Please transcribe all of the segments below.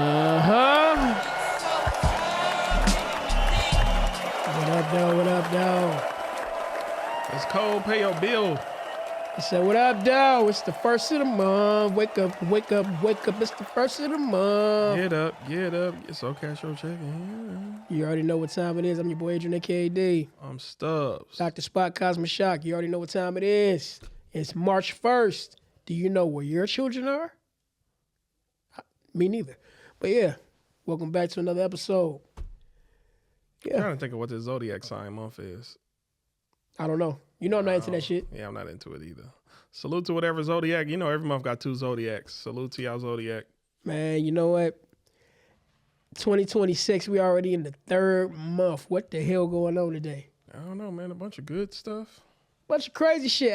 What up, though? What up, though? It's cold. Pay your bill. I said, what up, though? It's the first of the month. Wake up, wake up, wake up. It's the first of the month. Get up, get up. It's okay, show checking. You already know what time it is. I'm your boy, Adrian, a.k.a.D. I'm Stubbs. Dr. Spot, Cosmic Shock. You already know what time it is. It's March 1st. Do you know where your children are? Me neither. But yeah, welcome back to another episode. I'm trying to think of what the zodiac sign month is. I don't know. You know I'm not into that shit. Yeah, I'm not into it either. Salute to whatever zodiac. You know, every month got 2 zodiacs. Salute to y'all zodiac. Man, you know what? 2026, we already in the 3rd month. What the hell going on today? I don't know, man. A bunch of good stuff. Bunch of crazy shit.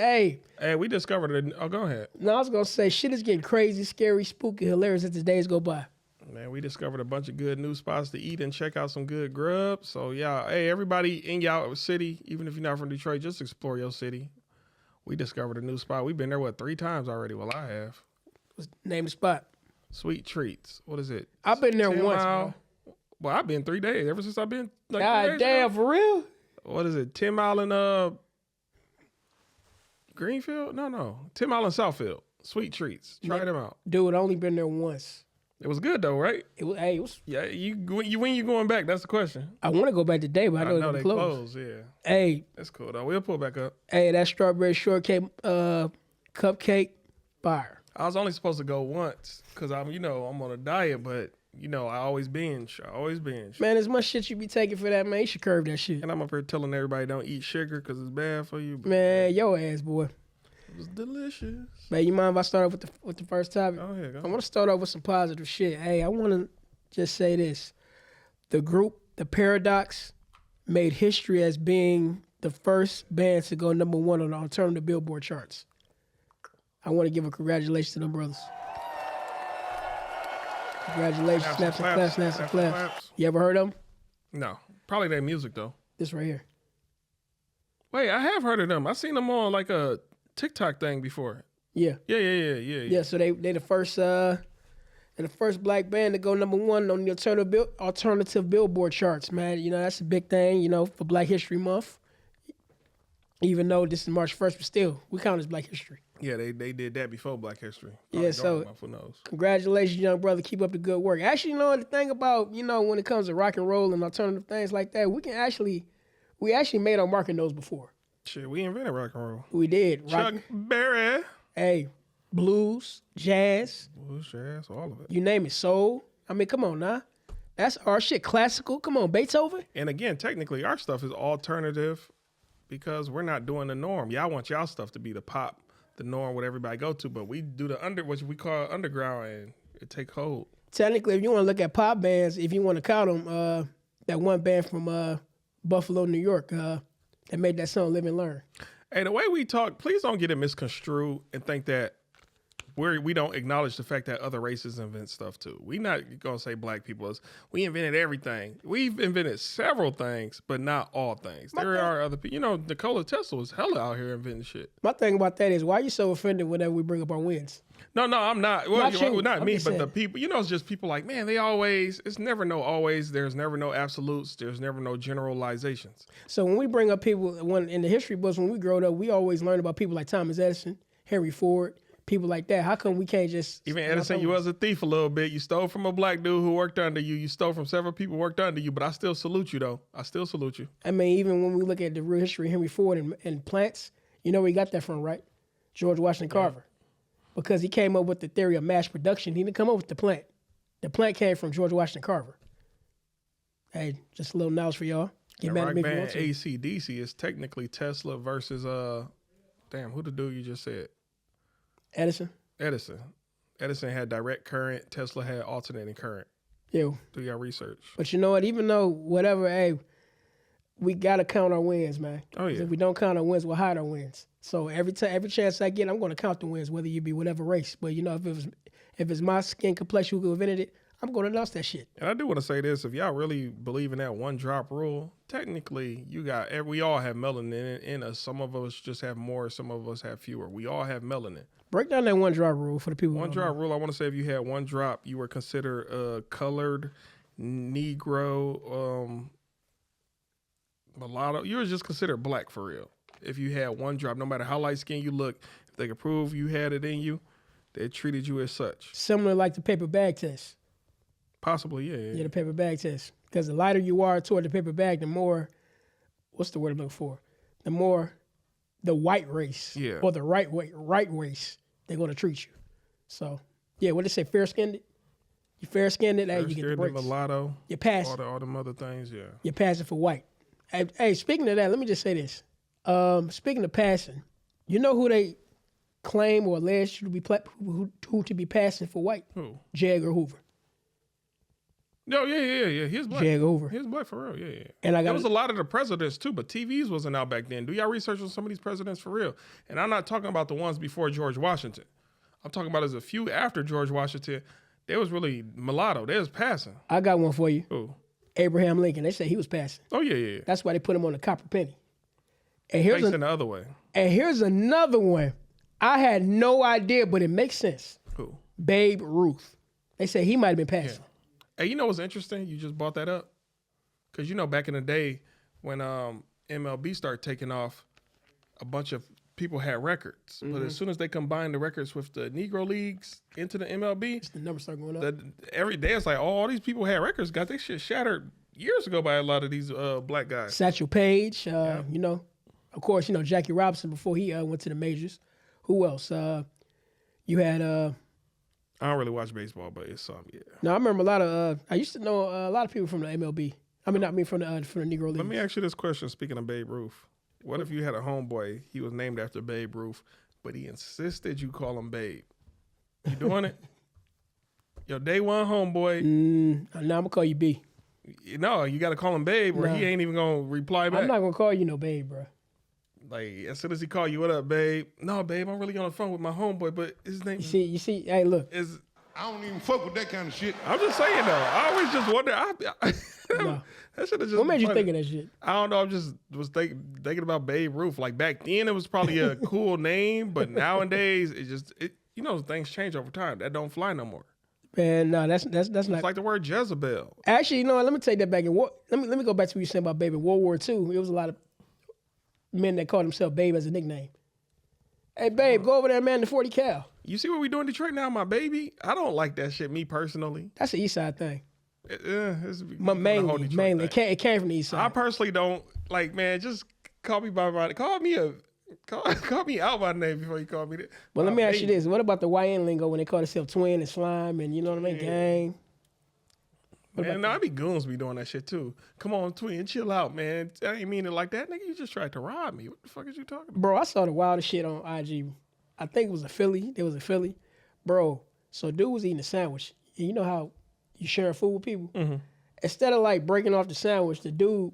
Hey, we discovered it. Oh, go ahead. No, I was going to say, shit is getting crazy, scary, spooky, hilarious as the days go by. Man, we discovered a bunch of good new spots to eat and check out some good grub. So, yeah, hey, everybody in y'all city, even if you're not from Detroit, just explore your city. We discovered a new spot. We've been there, 3 times already? Well, I have. Name the spot. Sweet Treats. What is it? I've been there 10 once, mile. bro. Well, I've been 3 days. Ever since I've been, like, 3 God days damn, ago. for real? What is it? 10 Mile in Greenfield? No. 10 Mile in Southfield. Sweet Treats. Try them out. Dude, I only been there once. It was good though, right? It was. Yeah, when you going back? That's the question. I want to go back today, but I know they closed. closed. Yeah, Hey, that's cool though. We'll pull back up. hey, that strawberry shortcake cupcake, fire. I was only supposed to go once because I'm on a diet, but I always binge. Man, as much shit you be taking for that, man, you should curve that shit. And I'm up here telling everybody don't eat sugar because it's bad for you. But Man, your ass, boy. it was delicious. Man, you mind if I start off with the first topic? Oh yeah, I want to start off with some positive shit. Hey, I want to just say this. The group, The Paradox, made history as being the first band to go #1 on the alternative Billboard charts. I want to give a congratulations to them brothers. Congratulations. Snap some claps, snap some claps. You ever heard of them? No, probably their music though. This right here. Wait, I have heard of them. I seen them on like a TikTok thing before. Yeah. Yeah. So they the first black band to go #1 on the alternative Billboard charts, man. That's a big thing, for Black History Month. Even though this is March 1st, but still, we count as Black History. Yeah, they did that before Black History. Yeah, so who knows? Congratulations, young brother. Keep up the good work. Actually, the thing about, when it comes to rock and roll and alternative things like that, we actually made our mark in those before. Shit, we invented rock and roll. We did. Chuck Berry. Hey, blues, jazz. Blues, jazz, all of it. You name it. Soul. I mean, come on now. That's our shit. Classical. Come on, Beethoven. And again, technically, our stuff is alternative because we're not doing the norm. Y'all want y'all stuff to be the pop, the norm, what everybody go to, but we do what we call underground, and it take hold. Technically, if you want to look at pop bands, if you want to count them, that one band from Buffalo, New York, that made that song "Live and Learn." Hey, the way we talk, please don't get it misconstrued and think that we don't acknowledge the fact that other races invent stuff too. We not gonna say black people we invented everything. We've invented several things, but not all things. There are other people. Nikola Tesla was hella out here inventing shit. My thing about that is, why are you so offended whenever we bring up our wins? No, I'm not. Well, not me, but saying. the people. It's just people like, man, they always. It's never no always. There's never no absolutes. There's never no generalizations. So when we bring up people, in the history books, when we growed up, we always learned about people like Thomas Edison, Henry Ford. People like that. How come we can't just... Even Edison, you was a thief a little bit. You stole from a black dude who worked under you. You stole from several people who worked under you, but I still salute you, though. I still salute you. I mean, even when we look at the real history of Henry Ford and plants, you know where he got that from, right? George Washington Carver. Because he came up with the theory of mass production. He didn't come up with the plant. The plant came from George Washington Carver. Hey, just a little knowledge for y'all. Get mad at me if you want to. AC/DC is technically Tesla versus, who the dude you just said? Edison had direct current. Tesla had alternating current. Yeah. Do your research. But you know what? Even though whatever, hey, we gotta count our wins, man. Oh yeah. If we don't count our wins, we'll hide our wins. So every chance I get, I'm gonna count the wins, whether you be whatever race. But if it's my skin complexion who invented it, I'm going to announce that shit. And I do want to say this: if y'all really believe in that one drop rule, technically, we all have melanin in us. Some of us just have more. Some of us have fewer. We all have melanin. Break down that one drop rule for the people. One drop rule. I want to say if you had one drop, you were considered colored, Negro, mulatto. You were just considered black for real. If you had one drop, no matter how light skinned you look, if they could prove you had it in you, they treated you as such. Similar like the paper bag test. Possibly, yeah. Yeah, the paper bag test. Because the lighter you are toward the paper bag, the more, what's the word I'm looking for? The more the white race or the right race, they're going to treat you. So, yeah, what they say, fair-skinned? You fair-skinned, hey, you get the breaks. Mulatto. You pass. All them other things, yeah. You're passing for white. Hey, speaking of that, let me just say this. Speaking of passing, you know who they claim or allege to be who to be passing for white? Who? J. Edgar Hoover. No, yeah. He's black. J. Edgar Hoover. He's black for real, yeah. And there was a lot of the presidents too, but TVs wasn't out back then. Do y'all research on some of these presidents for real? And I'm not talking about the ones before George Washington. I'm talking about as a few after George Washington. They was really mulatto. They was passing. I got one for you. Who? Abraham Lincoln. They say he was passing. Oh, yeah. That's why they put him on the copper penny. And Facing the other way. And here's another one. I had no idea, but it makes sense. Who? Babe Ruth. They say he might have been passing. Yeah. Hey, you know what's interesting? You just brought that up. Because, back in the day when MLB started taking off, a bunch of people had records. Mm-hmm. But as soon as they combined the records with the Negro Leagues into the MLB, the numbers start going up. Every day it's like, all these people had records. Got their shit shattered years ago by a lot of these black guys. Satchel Paige, of course, Jackie Robinson before he went to the majors. Who else? You had... I don't really watch baseball, but it's some, yeah. No, I remember a lot of... I used to know a lot of people from the MLB. I mean, not me, from the Negro League. Let me ask you this question, speaking of Babe Ruth. What if you had a homeboy, he was named after Babe Ruth, but he insisted you call him Babe? You doing it? Your day one homeboy. Now I'm going to call you B. No, you got to call him Babe or he ain't even going to reply back. I'm not going to call you no Babe, bro. Like, as soon as he call you, what up, Babe? No, Babe, I'm really on the phone with my homeboy, but his name... You see, hey, look. I don't even fuck with that kind of shit. I'm just saying, though. I always just wonder... No. That should have just... What made you think of that shit? I don't know. I just was thinking about Babe Ruth. Like, back then, it was probably a cool name, but nowadays, things change over time. That don't fly no more. Man, no, that's not... It's like the word Jezebel. Actually, you know what? Let me take that back. Let me go back to what you said about Babe. In World War II, it was a lot of men that called themselves Babe as a nickname. Hey, Babe, go over there, man, the 40 cal. You see what we do in Detroit now, my baby? I don't like that shit, me personally. That's the East Side thing. Mainly. It came from the East Side. I personally don't, like, man, just call me by my, call me out by name before you call me that. Well, let me ask you this. What about the YN lingo when they call themselves Twin and Slime and, you know what I mean, gang? Man, I be goons be doing that shit too. Come on, Twin, chill out, man. I ain't mean it like that. Nigga, you just tried to rob me. What the fuck is you talking about? Bro, I saw the wildest shit on IG. I think it was a Philly. There was a Philly. Bro, so dude was eating a sandwich. And you know how you share food with people? Mm-hmm. Instead of like breaking off the sandwich, the dude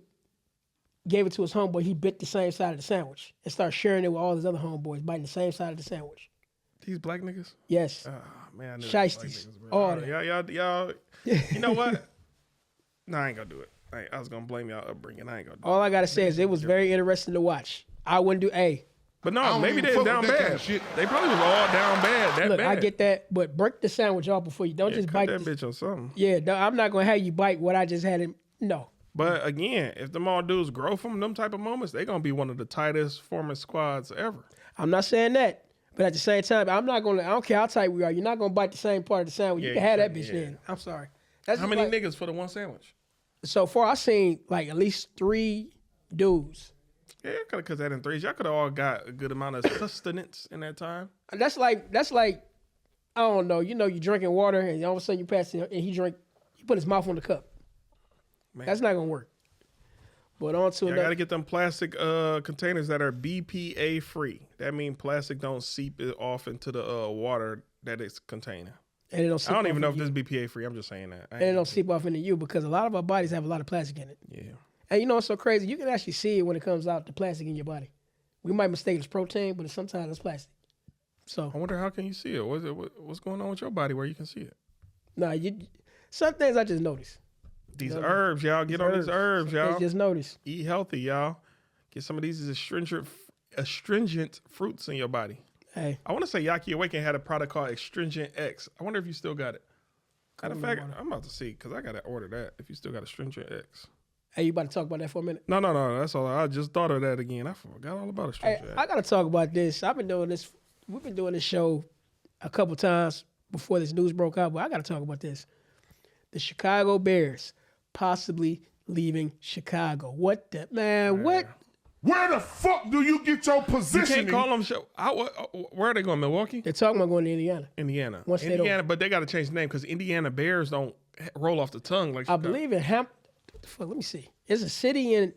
gave it to his homeboy. He bit the same side of the sandwich and started sharing it with all his other homeboys, biting the same side of the sandwich. These black niggas? Yes. Oh, man. Shiesties. All y'all. You know what? No, I ain't gonna do it. I was gonna blame y'all upbringing. I ain't gonna do it. All I gotta say is it was very interesting to watch. I wouldn't do But no, maybe they was down bad. Kind of shit. They probably was all down bad. Look, bad. I get that, but break the sandwich off before you don't just bite that bitch on something. Yeah, I'm not gonna have you bite what I just had in. No. But again, if them all dudes grow from them type of moments, they gonna be one of the tightest forming squads ever. I'm not saying that. But at the same time, I don't care how tight we are. You're not going to bite the same part of the sandwich. You can have that bitch then. I'm sorry. That's how many niggas for the one sandwich? So far, I've seen like at least 3 dudes. Yeah, I could have cut that in 3s. Y'all could have all got a good amount of sustenance in that time. That's like, I don't know. You're drinking water and all of a sudden you pass it and he put his mouth on the cup. Man. That's not going to work. But on to another. I got to get them plastic containers that are BPA free. That means plastic don't seep it off into the water that it's containing. And it don't seep I don't even know if you. this is BPA free. I'm just saying that. And it don't seep off into you because a lot of our bodies have a lot of plastic in it. Yeah. And you know what's so crazy? You can actually see it when it comes out, the plastic in your body. We might mistake it as protein, but sometimes it's plastic. So I wonder how can you see it? What's going on with your body where you can see it? Nah, Some things I just noticed. These herbs, y'all. Get on these herbs, Some things y'all. just noticed. Eat healthy, y'all. Get some of these astringent fruits in your body. Hey, I want to say Yaki Awaken had a product called Astringent X. I wonder if you still got it. Matter of fact, I'm about to see because I got to order that if you still got Astringent X. hey, you about to talk about that for a minute? No. That's all. I just thought of that again. I forgot all about Hey, Astringent X. I got to talk about this. I've been doing this. We've been doing this show a couple times before this news broke out, but I got to talk about this. The Chicago Bears possibly leaving Chicago. What the man? What? Where the fuck do you get your You positioning? can't call them. Where are they going? Milwaukee? They're talking about going to Indiana. Indiana. One state Indiana, but they got to change the name because Indiana Bears don't roll off the tongue like I Chicago. believe in let me see. There's a city in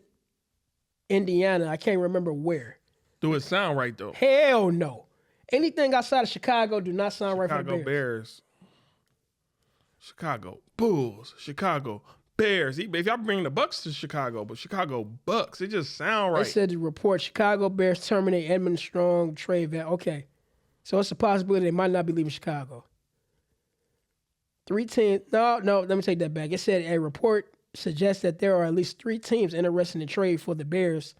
Indiana. I can't remember where. Do it sound right though? Hell no. Anything outside of Chicago do not sound right for the Chicago Bears. Bears. Chicago Bulls. Chicago Bears. If y'all bring the Bucks to Chicago, but Chicago Bucks, it just sound right. They said the report Chicago Bears terminate Edmund Strong trade vet. Okay. So it's a possibility they might not be leaving Chicago. 3 teams. No, let me take that back. It said a report suggests that there are at least 3 teams interested in trade for the Bears,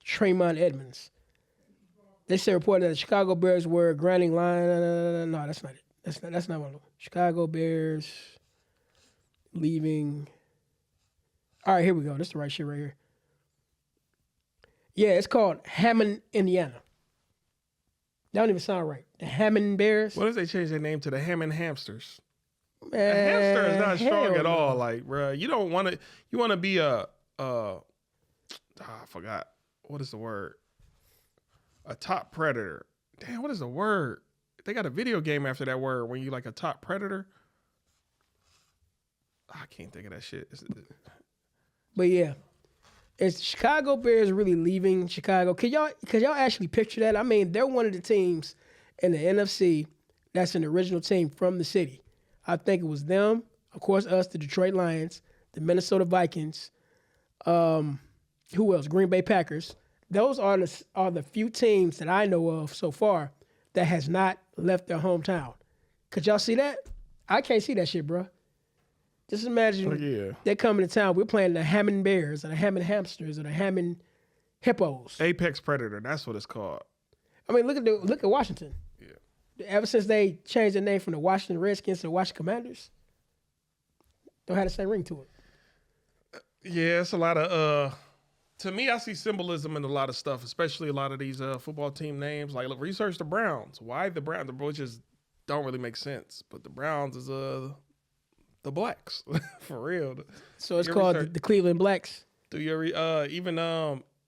Tremont Edmonds. They said reported that the Chicago Bears were granting line. No, that's not it. That's not one of them. Chicago Bears leaving. All right, here we go. This is the right shit right here. Yeah, it's called Hammond, Indiana. That don't even sound right. The Hammond Bears. What if they change their name to the Hammond Hamsters? Man, A hamster is not strong hell at no. all. Like, bruh, you don't want to. You want to be I forgot. What is the word? A top predator. Damn, what is the word? They got a video game after that word when you like a top predator. I can't think of that shit. But yeah, is Chicago Bears really leaving Chicago? Could y'all actually picture that? I mean, they're one of the teams in the NFC that's an original team from the city. I think it was them, of course, us, the Detroit Lions, the Minnesota Vikings. Who else? Green Bay Packers. Those are the few teams that I know of so far that has not left their hometown. Could y'all see that? I can't see that shit, bro. Just imagine they're coming to town. We're playing the Hammond Bears or the Hammond Hamsters or the Hammond Hippos. Apex Predator. That's what it's called. I mean, look at Washington. Yeah. Ever since they changed their name from the Washington Redskins to the Washington Commanders, don't have the same ring to it. Yeah, it's a lot of to me, I see symbolism in a lot of stuff, especially a lot of these football team names. Like, look, research the Browns. Why the Browns? The Browns just don't really make sense. But the Browns is the blacks for real. So it's called the Cleveland Blacks. Do your even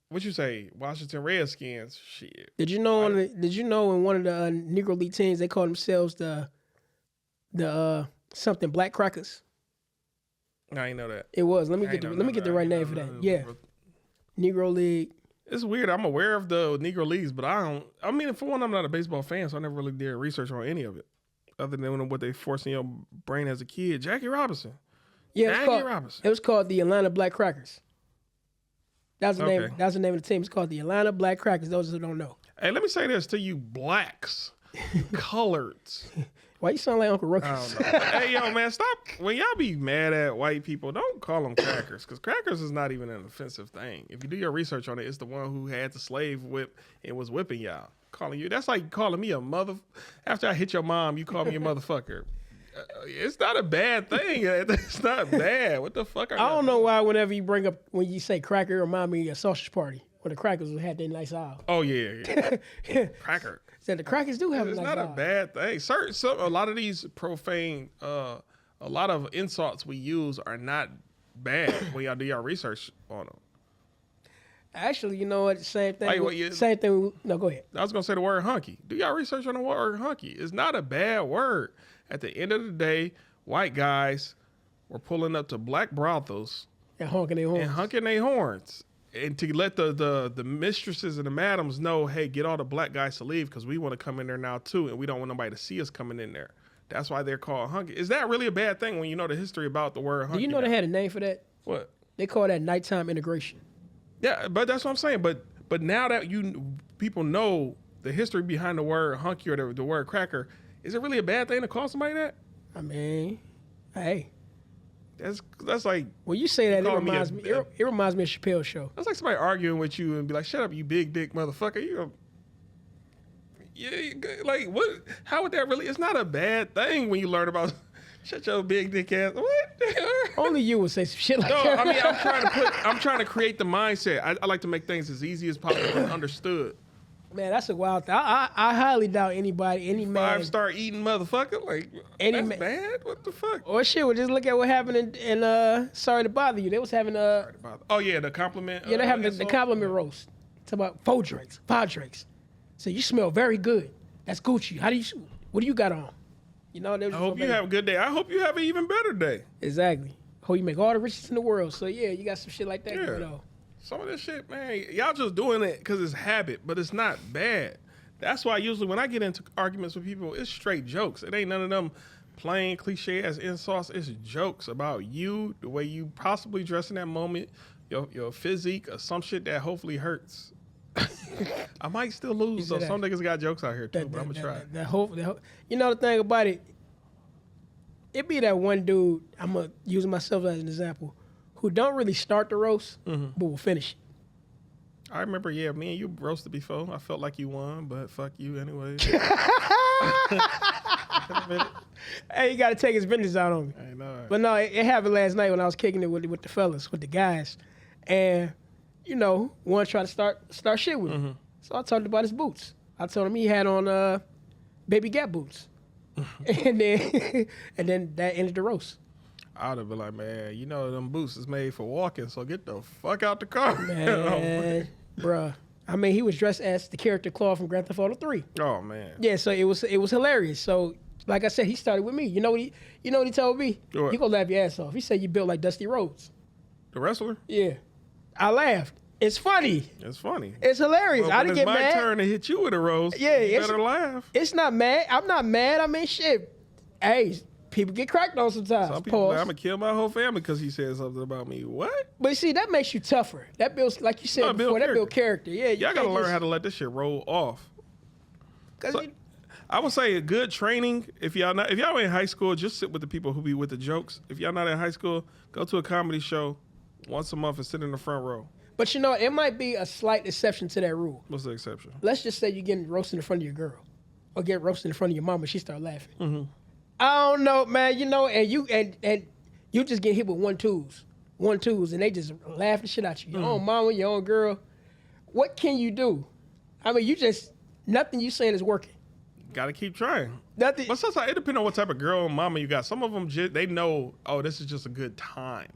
what you say? Washington Redskins. Shit. Did you know in one of the Negro League teams they call themselves the something Black Crackers? I ain't know that. It was. Let me get the right name for that. Yeah. Negro League. It's weird. I'm aware of the Negro Leagues, but I mean, for one, I'm not a baseball fan, so I never really did research on any of it, other than what they forced in your brain as a kid. Jackie Robinson. Yeah, Robinson. It was called the Atlanta Black Crackers. That's the name. That's the name of the team. It's called the Atlanta Black Crackers. Those who don't know. Hey, let me say this to you, blacks, coloreds. Why you sound like Uncle Ruckus? Hey, yo, man, stop. When y'all be mad at white people, don't call them crackers, because crackers is not even an offensive thing. If you do your research on it, it's the one who had the slave whip and was whipping y'all. Calling you. That's like calling me a mother. After I hit your mom, you call me a motherfucker. It's not a bad thing. It's not bad. What the fuck? I don't know why whenever you bring up, when you say cracker, it remind me of a sausage party where the crackers had their nice aisle. Oh, yeah. Cracker. Said the crackers do have It's a nice not aisle. a bad thing. A lot of these profane, a lot of insults we use are not bad when y'all do your research on them. Actually, you know what? Same thing. Like, same thing. No, go ahead. I was going to say the word hunky. Do y'all research on the word hunky? It's not a bad word. At the end of the day, white guys were pulling up to black brothels And honking their horns. And to let the mistresses and the madams know, hey, get all the black guys to leave because we want to come in there now too, and we don't want nobody to see us coming in there. That's why they're called hunky. Is that really a bad thing when you know the history about the word hunky? Do you know they had a name for that? What? They call that nighttime integration. Yeah, but that's what I'm saying. But now that people know the history behind the word hunky or the word cracker, is it really a bad thing to call somebody that? I mean, hey, That's like When you say that, it call me reminds me. It reminds me of Chappelle's show. that's like somebody arguing with you and be like, "Shut up, you big dick motherfucker." You go, yeah, like what? How would that really? It's not a bad thing when you learn about. Shut your big dick ass. What? Only you would say some shit like No, that. I mean I'm trying to create the mindset. I like to make things as easy as possible and understood. Man, that's a wild thing. I highly doubt any man 5-star eating motherfucker. Like that's bad. What the fuck? or shit would just look at what happened in Sorry to Bother You. They was having Oh yeah, the compliment. yeah, they having the compliment roast. It's about 4 drinks, 5 drinks. So you smell very good. That's Gucci. What do you got on? You know, I hope you have a good day. I hope you have an even better day. Exactly. Hope you make all the riches in the world. So yeah, you got some shit like that going on. Some of this shit, man, y'all just doing it because it's habit, but it's not bad. That's why usually when I get into arguments with people, it's straight jokes. It ain't none of them plain cliche ass insults. It's jokes about you, the way you possibly dress in that moment, your physique, or some shit that hopefully hurts. I might still lose, so some niggas got jokes out here too, but I'm gonna try. You know the thing about it, it be that one dude, I'm gonna use myself as an example, who don't really start the roast, but will finish it. I remember, me and you roasted before. I felt like you won, but fuck you anyway. Hey, you gotta take his vengeance out on me. I know. But no, it happened last night when I was kicking it with the fellas, with the guys. And, you know, one tried to start shit with me. So I talked about his boots. I told him he had on Baby Gap boots. and then that ended the roast. I would have been like, man, you know them boots is made for walking, so get the fuck out the car. Man, bruh. I mean, he was dressed as the character Claude from Grand Theft Auto 3. Oh man. Yeah, so it was hilarious. So, like I said, he started with me. You know what he told me? What? You gonna laugh your ass off. He said you built like Dusty Rhodes. The wrestler? Yeah. I laughed. It's funny. It's funny. It's hilarious. Well, I didn't get mad. It's my turn to hit you with a rose. Yeah, you better laugh. It's not mad. I'm not mad. I mean, shit. Hey, people get cracked on sometimes. Some people, I'm gonna kill my whole family because he said something about me. What? But see, that makes you tougher. That builds, like you said before, that builds character. Yeah, y'all gotta learn how to let this shit roll off. So, I would say a good training. If y'all in high school, just sit with the people who be with the jokes. If y'all not in high school, go to a comedy show once a month and sit in the front row. But you know, it might be a slight exception to that rule. What's the exception? Let's just say you're getting roasted in front of your girl, or get roasted in front of your mom, and she start laughing. Mm-hmm. I don't know, man. You know, and you just get hit with one twos, and they just laugh the shit out you. Your own mama, your own girl. What can you do? I mean, nothing you saying is working. Gotta keep trying. Nothing. But sometimes it depends on what type of girl and mama you got. Some of them, they know, oh, this is just a good time.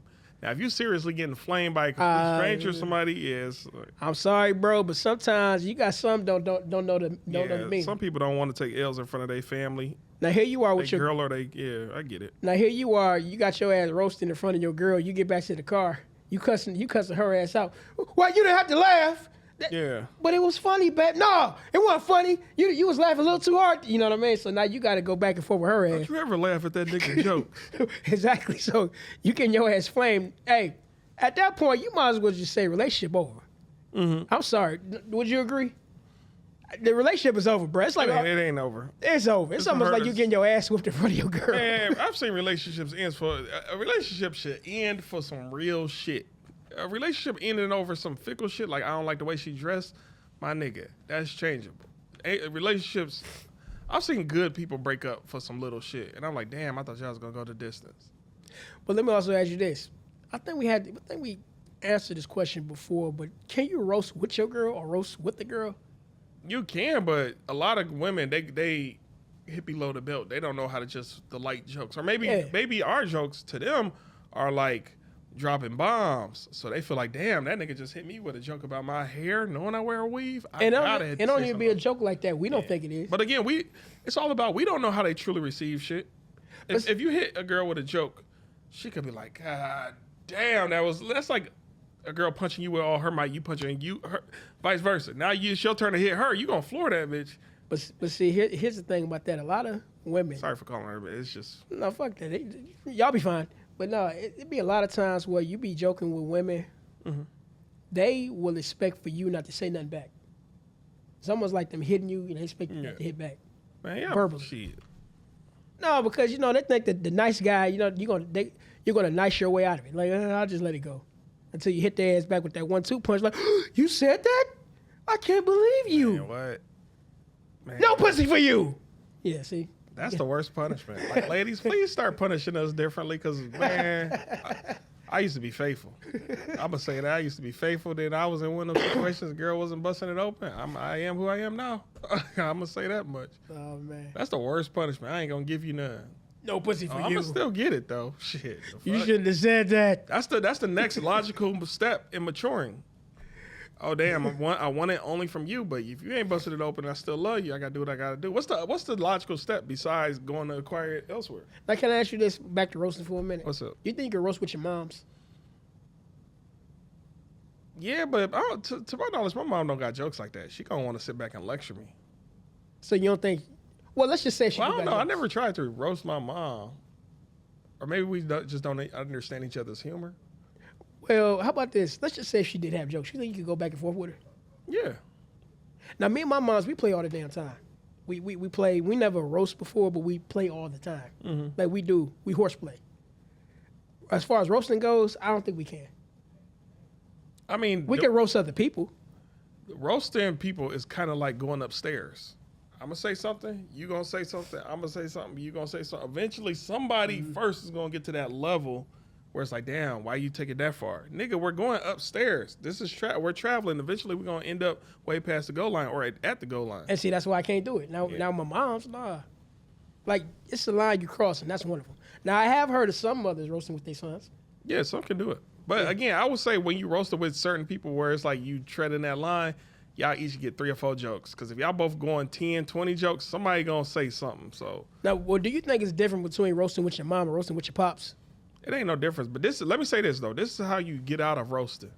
Now, if you seriously getting flamed by a complete stranger or somebody, yes. I'm sorry, bro, but sometimes you got some don't know the meaning. Some people don't want to take L's in front of their family. Now here you are with your girl, or I get it. Now here you are, you got your ass roasting in front of your girl. You get back to the car, you cussing her ass out. Why you didn't have to laugh? Yeah. But it was funny, babe. No, it wasn't funny. You was laughing a little too hard. You know what I mean? So now you got to go back and forth with her ass. Don't you ever laugh at that nigga joke? Exactly. So you getting your ass flamed. Hey, at that point, you might as well just say relationship over. Mm-hmm. I'm sorry. Would you agree? The relationship is over, bro. It's like it ain't over. It's over. It's almost like you getting your ass whooped in front of your girl. Man, I've seen relationships end for a relationship should end for some real shit. A relationship ending over some fickle shit like I don't like the way she dressed, my nigga, that's changeable. Relationships, I've seen good people break up for some little shit, and I'm like, damn, I thought y'all was gonna go the distance. But let me also ask you this: I think we answered this question before, but can you roast with your girl or roast with the girl? You can, but a lot of women they hit below the belt. They don't know how to just the light jokes, or maybe our jokes to them are like dropping bombs, so they feel like, damn, that nigga just hit me with a joke about my hair, knowing I wear a weave. It don't even be a joke like that. We don't think it is. But again, it's all about we don't know how they truly receive shit. If you hit a girl with a joke, she could be like, God damn, that's like a girl punching you with all her might, you punching her, vice versa. Now it's your turn to hit her, you gonna floor that bitch. But see, here's the thing about that. A lot of women. Sorry for calling her, but it's just no, fuck that. Y'all be fine. But no, it be a lot of times where you be joking with women. Mm-hmm. They will expect for you not to say nothing back. It's almost like them hitting you, and they expect you not to hit back. Man, yeah, verbally. shit. No, because they think that the nice guy, you're you're gonna nice your way out of it. Like I'll just let it go until you hit their ass back with that 1-2 punch. Like you said that? I can't believe you. Man, what? Man, No pussy for you. Yeah, see. That's the worst punishment. Like, ladies, please start punishing us differently, because man, I used to be faithful. I'm gonna say that I used to be faithful. Then I was in one of those situations, the girl wasn't busting it open. I am who I am now. I'm gonna say that much. Oh man. That's the worst punishment. I ain't gonna give you none. No pussy for I'm you. gonna still get it though. Shit. You shouldn't have said that. That's the next logical step in maturing. Oh damn! I want it only from you, but if you ain't busted it open, I still love you. I gotta do what I gotta do. What's the logical step besides going to acquire it elsewhere? Now, can I ask you this? Back to roasting for a minute. What's up? You think you can roast with your moms? Yeah, but to my knowledge, my mom don't got jokes like that. She gonna want to sit back and lecture me. So you don't think? Well, let's just say she. Well, I do don't got know. I jokes. never tried to roast my mom, or maybe we just don't understand each other's humor. Well, how about this? Let's just say if she did have jokes. You think you could go back and forth with her? Yeah. Now, me and my moms, we play all the damn time. We play. We never roast before, but we play all the time. Mm-hmm. Like we do. We horseplay. As far as roasting goes, I don't think we can. I mean, We can roast other people. roasting people is kind of like going upstairs. I'm gonna say something, you gonna say something, I'm gonna say something, you gonna say something. Eventually, somebody first is gonna get to that level where it's like, damn, why you take it that far? Nigga, we're going upstairs. This is we're traveling. Eventually, we're gonna end up way past the goal line or at the goal line. And see, that's why I can't do it. Now, Yeah. now my mom's, nah. Like, it's the line you cross, and that's one of them. Now, I have heard of some mothers roasting with their sons. Yeah, some can do it. But again, I would say when you roast it with certain people where it's like you treading that line, y'all each get 3 or 4 jokes. Because if y'all both going 10, 20 jokes, somebody gonna say something. So Now, well, do you think it's different between roasting with your mom and roasting with your pops? it ain't no difference. But let me say this though. This is how you get out of roasting.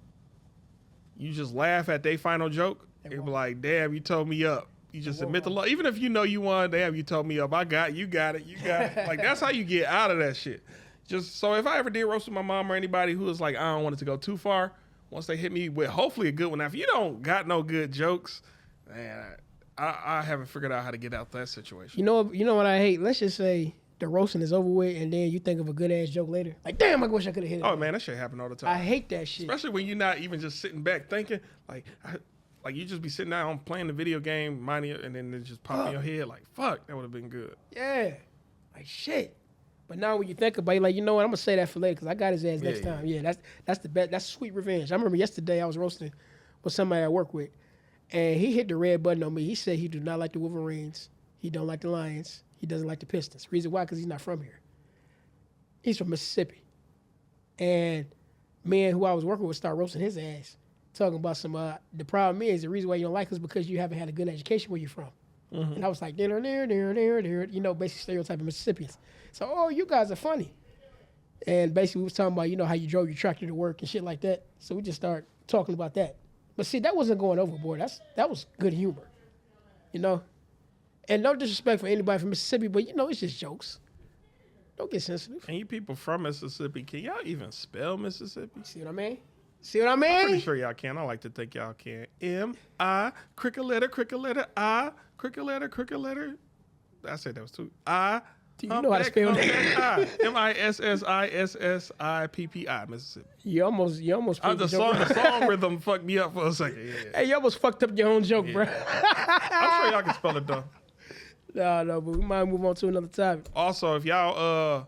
You just laugh at their final joke. It be like, damn, you told me up. You just admit the law. Even if you know you won, damn, you told me up. You got it. Like, that's how you get out of that shit. Just so if I ever did roast with my mom or anybody who was like, I don't want it to go too far, once they hit me with hopefully a good one. Now, if you don't got no good jokes, man, I haven't figured out how to get out that situation. You know what I hate? Let's just say the roasting is over with, and then you think of a good ass joke later. Like, damn, I wish I could have hit it. Oh man, that shit happen all the time. I hate that shit. Especially when you're not even just sitting back thinking, like you just be sitting down playing the video game, minding it, and then it just pop in your head like, fuck, that would have been good. Yeah, like shit. But now when you think about it, like, you know what, I'm gonna say that for later because I got his ass next Yeah. time. Yeah, that's the best. That's sweet revenge. I remember yesterday I was roasting with somebody I work with, and he hit the red button on me. He said he do not like the Wolverines. He don't like the Lions. He doesn't like the Pistons. Reason why? Because he's not from here. He's from Mississippi. And me and who I was working with started roasting his ass, talking about some. The problem is the reason why you don't like us because you haven't had a good education where you're from. And I was like, you know, basically stereotyping Mississippians. So, oh, you guys are funny. And basically we was talking about, you know, how you drove your tractor to work and shit like that. So we just started talking about that. But see, that wasn't going overboard. That was good humor, you know. And no disrespect for anybody from Mississippi, but you know, it's just jokes. Don't get sensitive. And you people from Mississippi, can y'all even spell Mississippi? See what I mean? See what I mean? I'm pretty sure y'all can. I like to think y'all can. M-I, cricket letter, I, cricket letter. I said that was 2. I. Do you know how to spell that? Mississippi, Mississippi. You almost The song rhythm fucked me up for a second. Yeah. Hey, you almost fucked up your own joke, bro. I'm sure y'all can spell it though. No, but we might move on to another topic. Also, if y'all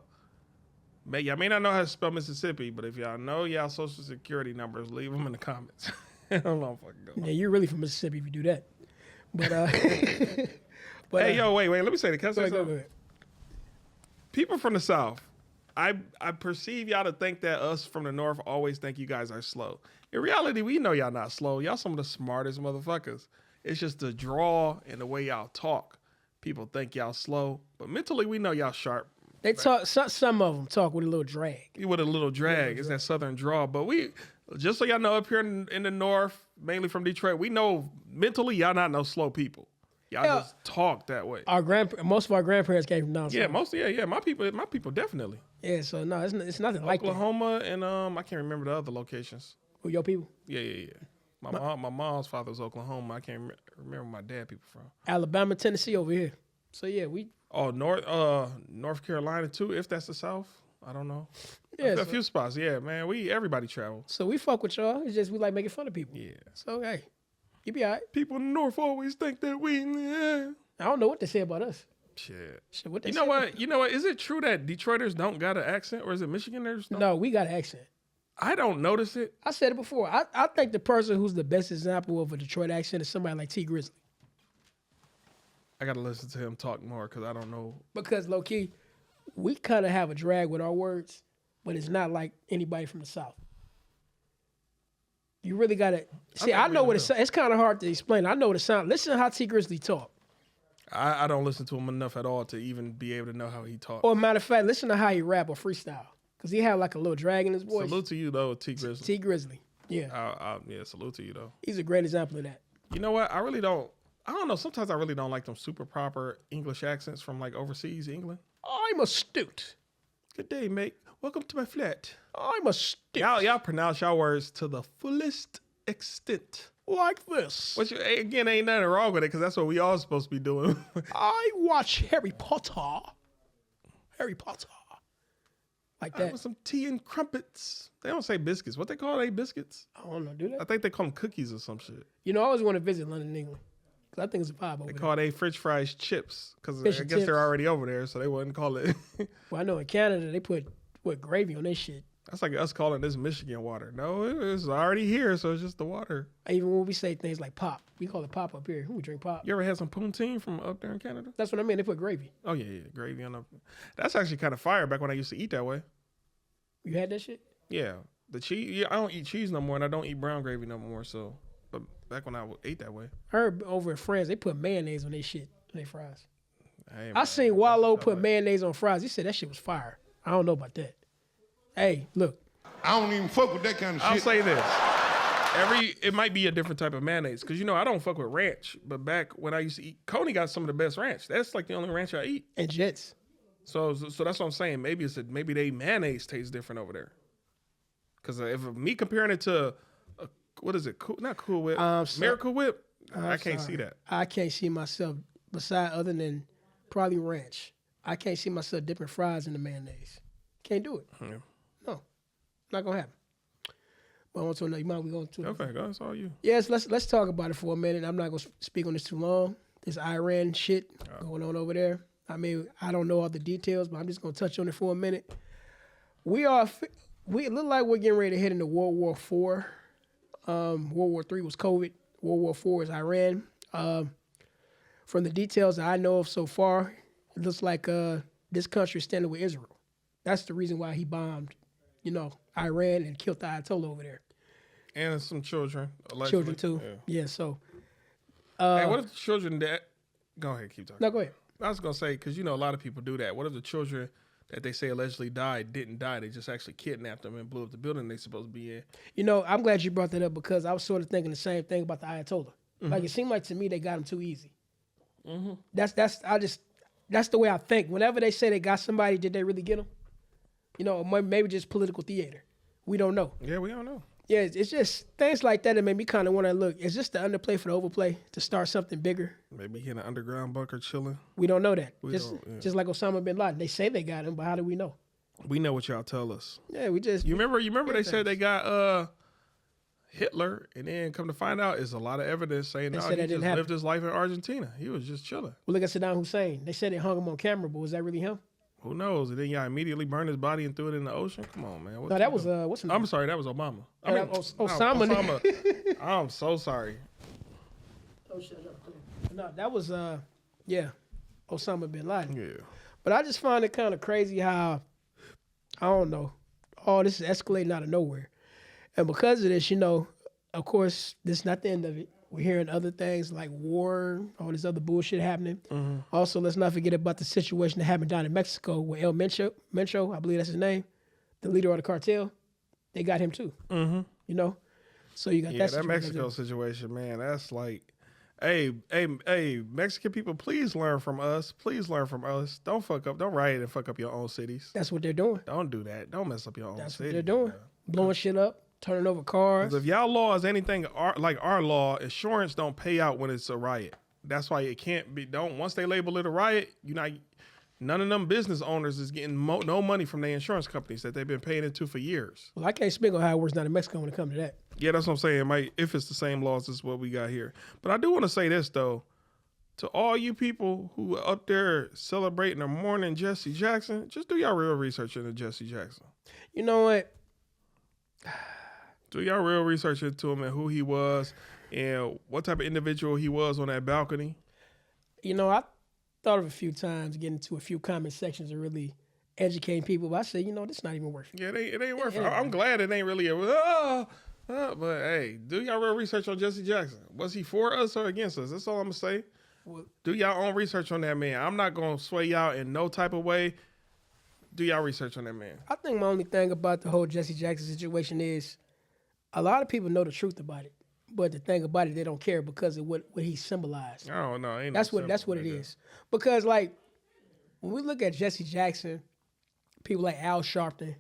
y'all may not know how to spell Mississippi, but if y'all know y'all social security numbers, leave them in the comments. I don't know fucking go. Yeah, you're really from Mississippi if you do that. But Hey, yo, wait, let me say this. Can I say go something? ahead. People from the South, I perceive y'all to think that us from the North always think you guys are slow. In reality, we know y'all not slow. Y'all some of the smartest motherfuckers. It's just the draw and the way y'all talk. People think y'all slow, but mentally we know y'all sharp. They talk. Some of them talk with a little drag. With a little drag. It's that southern draw. But we, just so y'all know, up here in the North, mainly from Detroit, we know mentally y'all not no slow people. Y'all just talk that way. Most of our grandparents came from down south. Yeah, my people definitely. Yeah, so no, it's nothing like that. Oklahoma and I can't remember the other locations. Who your people? Yeah. My mom's father was Oklahoma. I can't remember where my dad people from. Alabama, Tennessee over here. So yeah, we. Oh, North Carolina too, if that's the South. I don't know. Yeah, A few spots. Yeah, man. Everybody travel. so we fuck with y'all. It's just we like making fun of people. Yeah. So hey, you be all right. People in the North always think that we. Yeah. I don't know what they say about us. Shit. Shit, what they You say know about- what? You know what? Is it true that Detroiters don't got an accent, or is it Michiganders? No, we got an accent. I don't notice it. I said it before. I think the person who's the best example of a Detroit accent is somebody like T Grizzly. I gotta listen to him talk more because I don't know. Because low key, we kind of have a drag with our words, but it's not like anybody from the South. You really gotta see. I know what it's kind of hard to explain. I know what it sounds. Listen to how T Grizzly talk. I don't listen to him enough at all to even be able to know how he talks. Or matter of fact, listen to how he rap or freestyle. Because he had like a little drag in his voice. Salute to you though, T Grizzly. T Grizzly. Yeah. Yeah, salute to you though. He's a great example of that. You know what? I don't know. Sometimes I really don't like them super proper English accents from like overseas England. I'm astute. Good day, mate. Welcome to my flat. I'm astute. Y'all pronounce y'all words to the fullest extent. Like this. Which again ain't nothing wrong with it because that's what we all supposed to be doing. I watch Harry Potter. Harry Potter. Like I that. want some tea and crumpets. They don't say biscuits. What they call they biscuits? I don't know. Do I that? think they call them cookies or some shit. You know, I always want to visit London, England. Because I think it's a vibe over They there. call they French fries chips because I Fish guess and chips. they're already over there, so they wouldn't call it. Well, I know in Canada, they put gravy on their shit. That's like us calling this Michigan water. No, it's already here, so it's just the water. Even when we say things like pop, we call it pop up here. We drink pop. You ever had some poutine from up there in Canada? That's what I mean. They put gravy. Oh yeah, gravy on the. That's actually kind of fire. Back when I used to eat that way. You had that shit? Yeah, the cheese. Yeah, I don't eat cheese no more, and I don't eat brown gravy no more. So, but back when I ate that way, I heard over in France, they put mayonnaise on their shit, on their fries. hey, I man, seen Wallow that's put all right. mayonnaise on fries. He said that shit was fire. I don't know about that. Hey, look. I don't even fuck with that kind of I'll shit. say this. It might be a different type of mayonnaise because I don't fuck with ranch. But back when I used to eat, Coney got some of the best ranch. That's like the only ranch I eat. And Jets. So that's what I'm saying. Maybe maybe they mayonnaise tastes different over there. Because if me comparing it to what is it? Not Cool Whip, Miracle Whip. I can't see that. I can't see myself beside other than probably ranch. I can't see myself dipping fries in the mayonnaise. Can't do it. Yeah. No, not gonna happen. But I want to know. You mind we going to? Okay, go. It's all you. Yes, let's talk about it for a minute. I'm not gonna speak on this too long. This Iran shit going on over there. I mean, I don't know all the details, but I'm just gonna touch on it for a minute. We look like we're getting ready to head into World War IV. World War III was COVID. World War IV is Iran. From the details that I know of so far, it looks like this country is standing with Israel. That's the reason why he bombed, Iran and killed the Ayatollah over there. And some children. Allegedly. Children too. Yeah. Yeah. So. Hey, what if the children that? Go ahead, keep talking. No, go ahead. I was gonna say because a lot of people do that. What if the children that they say allegedly died didn't die? They just actually kidnapped them and blew up the building they're supposed to be in. I'm glad you brought that up because I was sort of thinking the same thing about the Ayatollah. Like it seemed like to me they got him too easy. That's the way I think. Whenever they say they got somebody, did they really get him? Maybe just political theater. We don't know. Yeah, we don't know. Yeah, it's just things like that that make me kind of want to look. Is this the underplay for the overplay to start something bigger? Maybe he in an underground bunker chilling. We don't know that. don't, Just like Osama bin Laden. They say they got him, but how do we know? We know what y'all tell us. Yeah, we just. You remember they said they got Hitler, and then come to find out, is a lot of evidence saying no, said he that just didn't happen. lived his life in Argentina. He was just chilling. Well, look at Saddam Hussein. They said they hung him on camera, but was that really him? Who knows? And then y'all immediately burned his body and threw it in the ocean. Come on, man. No, that was what's his name? I'm sorry, that was Obama. Oh, that was Osama. Osama. I'm so sorry. Oh, shut up. No, that was Osama bin Laden. Yeah. But I just find it kind of crazy how, I don't know, all this is escalating out of nowhere. And because of this, of course, this is not the end of it. We're hearing other things like war, all this other bullshit happening. Also, let's not forget about the situation that happened down in Mexico with El Mencho, I believe that's his name, the leader of the cartel. They got him too. So you got Yeah, that that situation. Mexico situation, man, that's like, hey, Mexican people, please learn from us. Please learn from us. Don't fuck up. Don't riot and fuck up your own cities. That's what they're doing. Don't do that. Don't mess up your own That's city. what they're doing. man. Blowing shit up, turning over cars. 'Cause if y'all law is anything like our law, insurance don't pay out when it's a riot. That's why it can't be. Once they label it a riot, None of them business owners is getting no money from their insurance companies that they've been paying into for years. Well, I can't speak on how it works down in Mexico when it comes to that. Yeah, that's what I'm saying. If it's the same laws as what we got here. But I do want to say this, though. To all you people who are up there celebrating or mourning Jesse Jackson, just do y'all real research into Jesse Jackson. You know what? Do y'all real research into him and who he was and what type of individual he was on that balcony. You know, I thought of a few times getting to a few comment sections and really educating people, but I said, this is not even worth it. Yeah, it ain't worth it. I'm glad it ain't really but hey, do y'all real research on Jesse Jackson? Was he for us or against us? That's all I'm going to say. Well, do y'all own research on that man. I'm not going to sway y'all in no type of way. Do y'all research on that man? I think my only thing about the whole Jesse Jackson situation is a lot of people know the truth about it. But the thing about it, they don't care because of what he symbolized. Oh, no. Ain't that's what it is. Because, like, when we look at Jesse Jackson, people like Al Sharpton,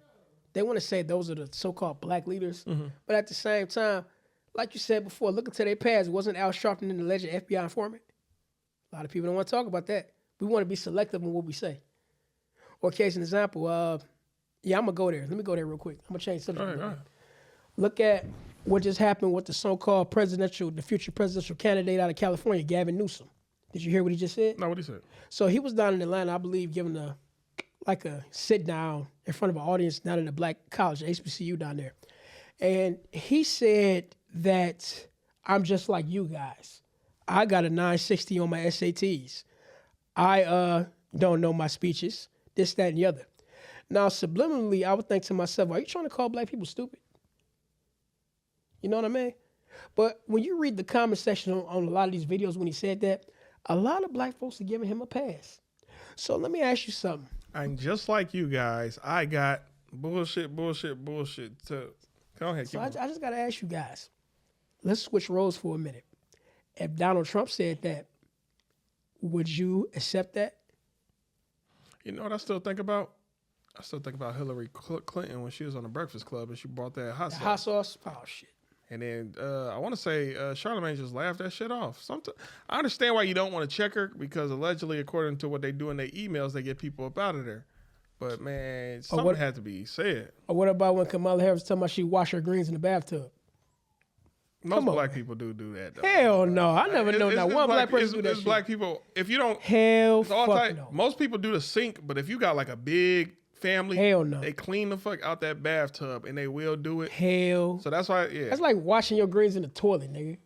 they want to say those are the so-called black leaders. Mm-hmm. But at the same time, like you said before, look into their past. Wasn't Al Sharpton an alleged FBI informant? A lot of people don't want to talk about that. We want to be selective in what we say. Or case an example, I'm going to go there. Let me go there real quick. I'm going to change subject. All right. Look at what just happened with the so-called the future presidential candidate out of California, Gavin Newsom. Did you hear what he just said? No, what he said? So he was down in Atlanta, I believe, giving a sit-down in front of an audience down in the black college, HBCU down there. And he said that I'm just like you guys. I got a 960 on my SATs. I don't know my speeches, this, that, and the other. Now, subliminally, I would think to myself, are you trying to call black people stupid? You know what I mean? But when you read the comment section on a lot of these videos when he said that, a lot of black folks are giving him a pass. So let me ask you something. And just like you guys, I got bullshit. Go ahead. So I just got to ask you guys. Let's switch roles for a minute. If Donald Trump said that, would you accept that? You know what I still think about? I still think about Hillary Clinton when she was on the Breakfast Club and she brought that hot sauce. Hot sauce? Oh, shit. And then I want to say Charlamagne just laughed that shit off. I understand why you don't want to check her because allegedly, according to what they do in their emails, they get people up out of there. But, man, something had to be said. Or what about when Kamala Harris was talking about she washed her greens in the bathtub? Most black people do that, though. Hell no. I never know not one black person do that shit. Black people, if you don't... Hell fuck no. Most people do the sink, but if you got like a big family, hell no. They clean the fuck out that bathtub and they will do it. Hell. So that's why, yeah. That's like washing your greens in the toilet, nigga.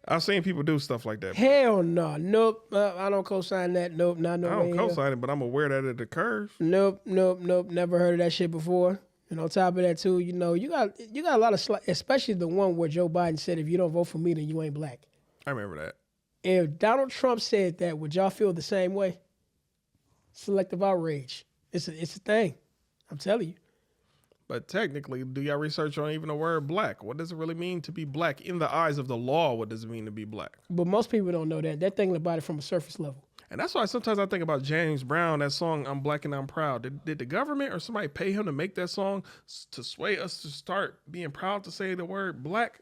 I've seen people do stuff like that. Hell no. Nope. I don't co-sign that. Nope. Not no way. I don't co-sign it, but I'm aware that it occurs. Nope. Never heard of that shit before. And on top of that, too, you got a lot of, especially the one where Joe Biden said, if you don't vote for me, then you ain't black. I remember that. If Donald Trump said that, would y'all feel the same way? Selective outrage. It's a thing. I'm telling you. But technically, do y'all research on even the word black? What does it really mean to be black? In the eyes of the law, what does it mean to be black? But most people don't know that. They're thinking about it from a surface level. And that's why sometimes I think about James Brown, that song, I'm Black and I'm Proud. Did the government or somebody pay him to make that song to sway us to start being proud to say the word black?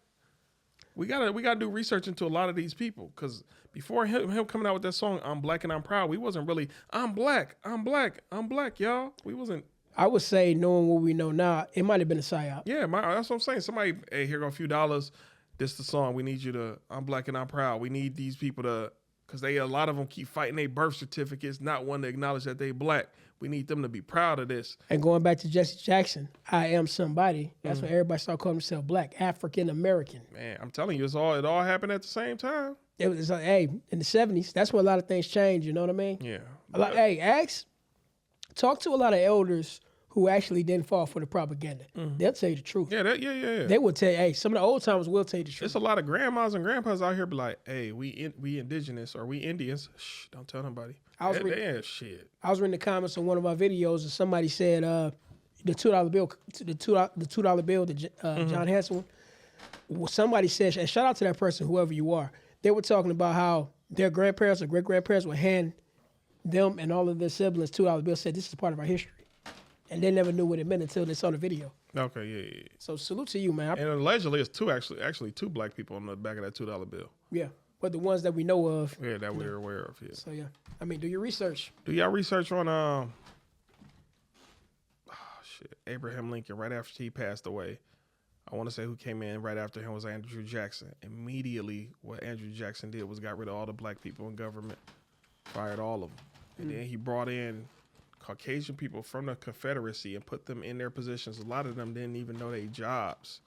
We gotta do research into a lot of these people, because before him coming out with that song, I'm Black and I'm Proud, we wasn't really, I'm black, y'all. We wasn't. I would say, knowing what we know now, it might have been a psyop. Yeah, that's what I'm saying. Somebody, hey, here go a few dollars. This the song. We need you to, I'm Black and I'm Proud. We need these people to, because a lot of them keep fighting their birth certificates, not wanting to acknowledge that they black. We need them to be proud of this. And going back to Jesse Jackson, I am somebody. That's when everybody started calling themselves black, African American. Man, I'm telling you, it all happened at the same time. It was in the 70s. That's where a lot of things changed. You know what I mean? Yeah. Talk to a lot of elders who actually didn't fall for the propaganda. Mm-hmm. They'll tell you the truth. Yeah. They will tell you, some of the old timers will tell you the truth. It's a lot of grandmas and grandpas out here be like, hey, we indigenous or we Indians. Shh, don't tell nobody. I was reading the comments on one of our videos and somebody said the $2 bill, the $2 bill, the John Hanson one. Somebody said, and shout out to that person, whoever you are. They were talking about how their grandparents or great-grandparents would hand them and all of their siblings $2 bills, said this is part of our history. And they never knew what it meant until they saw the video. Okay, yeah. So salute to you, man. And allegedly, it's actually two black people on the back of that $2 bill. Yeah. but the ones that we know of. Yeah, that we're aware of. Yeah. So yeah, I mean, do your research. Do y'all research on Abraham Lincoln right after he passed away? I want to say who came in right after him was Andrew Jackson. Immediately, what Andrew Jackson did was got rid of all the black people in government, fired all of them, and then he brought in Caucasian people from the Confederacy and put them in their positions. A lot of them didn't even know their jobs.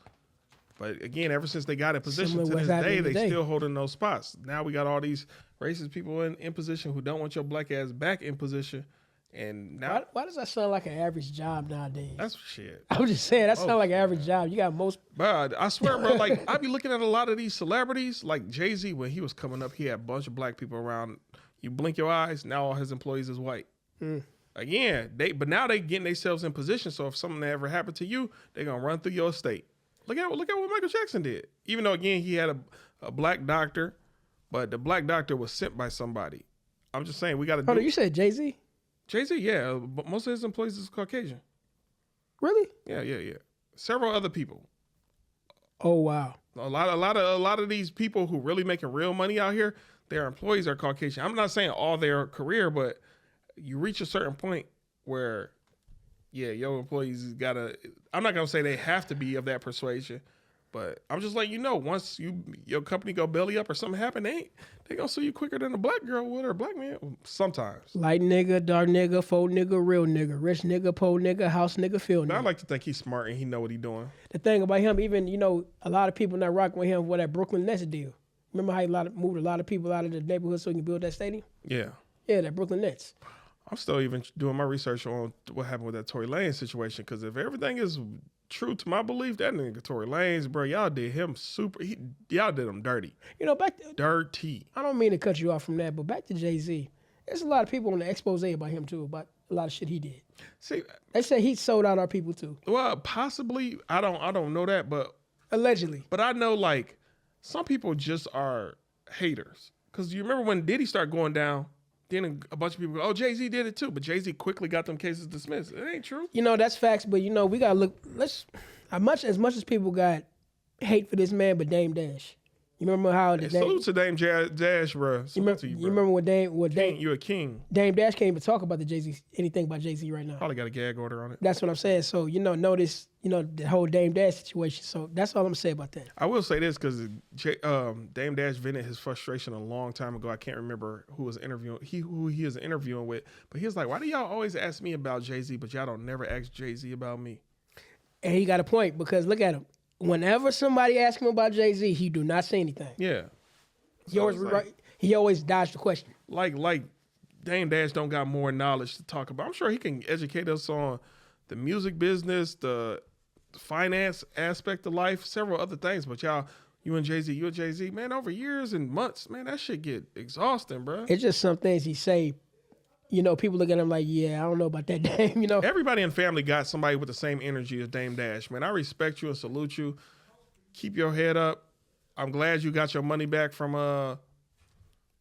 But again, ever since they got in position to this day, they still holding those spots. Now we got all these racist people in position who don't want your black ass back in position. And now, why does that sound like an average job nowadays? that's shit. I'm just saying that sounds like an average job. You got most. Bro, I swear, bro. Like I be looking at a lot of these celebrities, like Jay-Z. When he was coming up, he had a bunch of black people around. You blink your eyes, now all his employees is white. Again, but now they getting themselves in position. So if something ever happened to you, they're gonna run through your estate. Look at what Michael Jackson did. Even though again he had a black doctor, but the black doctor was sent by somebody. I'm just saying we got to. Hold on, you said Jay-Z? Jay-Z, yeah, but most of his employees is Caucasian. Really? Yeah. Several other people. Oh wow. A lot of these people who really making real money out here, their employees are Caucasian. I'm not saying all their career, but you reach a certain point where, yeah, your employees gotta. I'm not gonna say they have to be of that persuasion, but I'm just letting you know once your company go belly up or something happen, they gonna sue you quicker than a black girl would or a black man sometimes. Light nigga, dark nigga, faux nigga, real nigga, rich nigga, poor nigga, house nigga, field nigga. I like to think he's smart and he know what he's doing. The thing about him, even a lot of people not rocking with him for that Brooklyn Nets deal. Remember how he moved a lot of people out of the neighborhood so he can build that stadium? Yeah. Yeah, that Brooklyn Nets. I'm still even doing my research on what happened with that Tory Lanez situation because if everything is true to my belief, that nigga Tory Lanez, bro, y'all did him y'all did him dirty. Dirty. I don't mean to cut you off from that, but back to Jay-Z. There's a lot of people on the expose about him too, about a lot of shit he did. See, they say he sold out our people too. Well, possibly. I don't know that, but allegedly. But I know like some people just are haters. Because you remember when Diddy started going down, then a bunch of people go, oh, Jay-Z did it too. But Jay-Z quickly got them cases dismissed. It ain't true. That's facts, but we got to look. As much as people got hate for this man, but Dame Dash. You remember how salute to Dame Dash, bro. You remember what Dame? You're a king. Dame Dash can't even talk about anything about Jay-Z right now. Probably got a gag order on it. That's what I'm saying. So notice the whole Dame Dash situation. So that's all I'm gonna say about that. I will say this because Dame Dash vented his frustration a long time ago. I can't remember who was interviewing who he was interviewing with, but he was like, "Why do y'all always ask me about Jay-Z, but y'all don't never ask Jay-Z about me?" And he got a point because look at him. Whenever somebody asks him about Jay-Z, he do not say anything. Yeah. He always dodged the question. Like Dame Dash don't got more knowledge to talk about. I'm sure he can educate us on the music business, the finance aspect of life, several other things. But you and Jay-Z, man, over years and months, man, that shit get exhausting, bro. It's just some things he say. People look at him like, yeah, I don't know about that Dame, Everybody in family got somebody with the same energy as Dame Dash, man. I respect you and salute you. Keep your head up. I'm glad you got your money back from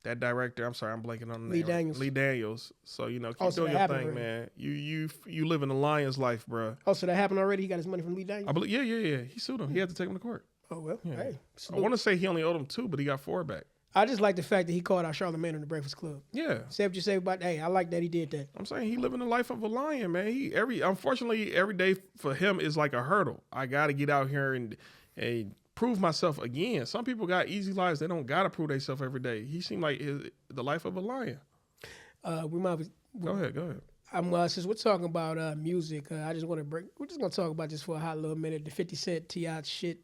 that director. I'm sorry, I'm blanking on the name. Lee Daniels. So, keep doing your thing, man. You live in the lion's life, bro. Oh, so that happened already? He got his money from Lee Daniels? I believe, yeah. He sued him. He had to take him to court. Oh, well, yeah. Hey. I want to say he only owed him 2, but he got 4 back. I just like the fact that he called out Charlamagne on the Breakfast Club. Yeah. Say what you say about, hey, I like that he did that. I'm saying he living the life of a lion, man. Unfortunately, every day for him is like a hurdle. I got to get out here and prove myself again. Some people got easy lives. They don't got to prove themselves every day. He seemed like the life of a lion. Go ahead. Since we're talking about music, we're just going to talk about this for a hot little minute, the 50 Cent T.I. shit.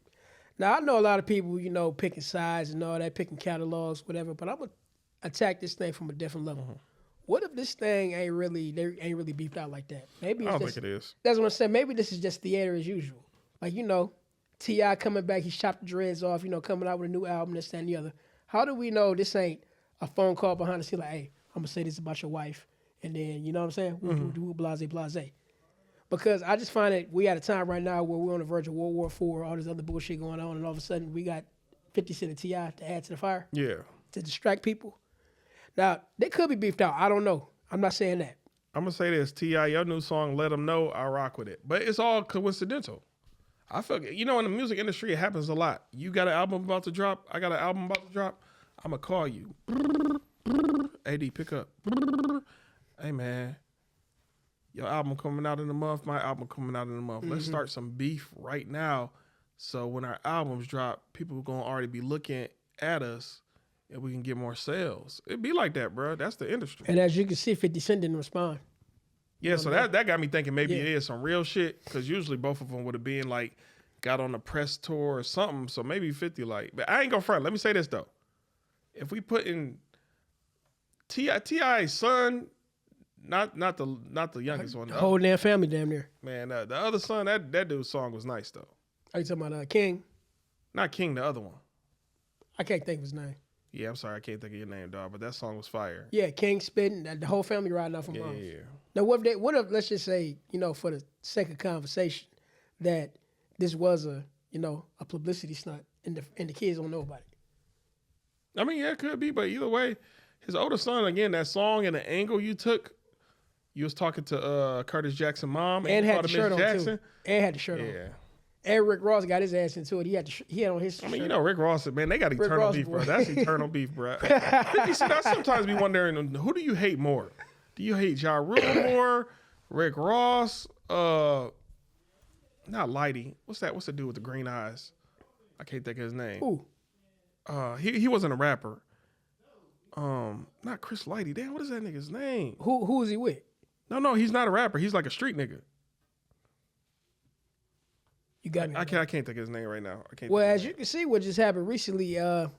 Now, I know a lot of people, picking sides and all that, picking catalogs, whatever, but I'm going to attack this thing from a different level. Mm-hmm. What if this thing ain't really beefed out like that? Maybe I don't think it is. That's what I'm saying. Maybe this is just theater as usual. Like, T.I. coming back, he's chopped the dreads off, coming out with a new album, this, that, and the other. How do we know this ain't a phone call behind the scene like, hey, I'm going to say this about your wife, and then, you know what I'm saying? Mm-hmm. Blase. Because I just find that we at a time right now where we're on the verge of World War IV, all this other bullshit going on, and all of a sudden we got 50 Cent and T.I. to add to the fire. Yeah. To distract people. Now, they could be beefed out. I don't know. I'm not saying that. I'm going to say this. T.I., your new song, Let 'Em Know, I rock with it. But it's all coincidental. I feel, in the music industry, it happens a lot. You got an album about to drop. I got an album about to drop. I'm going to call you. AD, pick up. Hey, man. Your album coming out in a month. My album coming out in a month. Let's start some beef right now. So when our albums drop, people are going to already be looking at us and we can get more sales. It'd be like that, bro. That's the industry. And as you can see, 50 Cent didn't respond. Yeah, so that got me thinking maybe it is some real shit because usually both of them would have been like got on a press tour or something. So maybe 50 like, but I ain't gonna front. Let me say this though. If we put in T.I.'s son, not the youngest one. The whole damn family damn near. Man, the other son, that dude's song was nice though. Are you talking about King? Not King, the other one. I can't think of his name. Yeah, I'm sorry, I can't think of your name, dog. But that song was fire. Yeah, King spitting, the whole family riding off of moms. Yeah. Now, what if, let's just say, for the sake of conversation, that this was a publicity stunt, and the kids don't know about it. I mean, yeah, it could be, but either way, his older son, again, that song and the angle you took, you was talking to Curtis Jackson's mom. And had the shirt on, too. And had the shirt on. Yeah. And Rick Ross got his ass into it. He had on his shirt. I mean, Rick Ross, man, they got eternal beef, bro. That's eternal beef, bro. 50 Cent, I sometimes be wondering, who do you hate more? Do you hate Ja Rule more? Rick Ross? Not Lighty. What's that? What's the dude with the green eyes? I can't think of his name. Who? He wasn't a rapper. Not Chris Lighty. Damn, what is that nigga's name? Who is he with? No, he's not a rapper. He's like a street nigga. You got me. I can't think of his name right now. Well, as you can see, what just happened recently on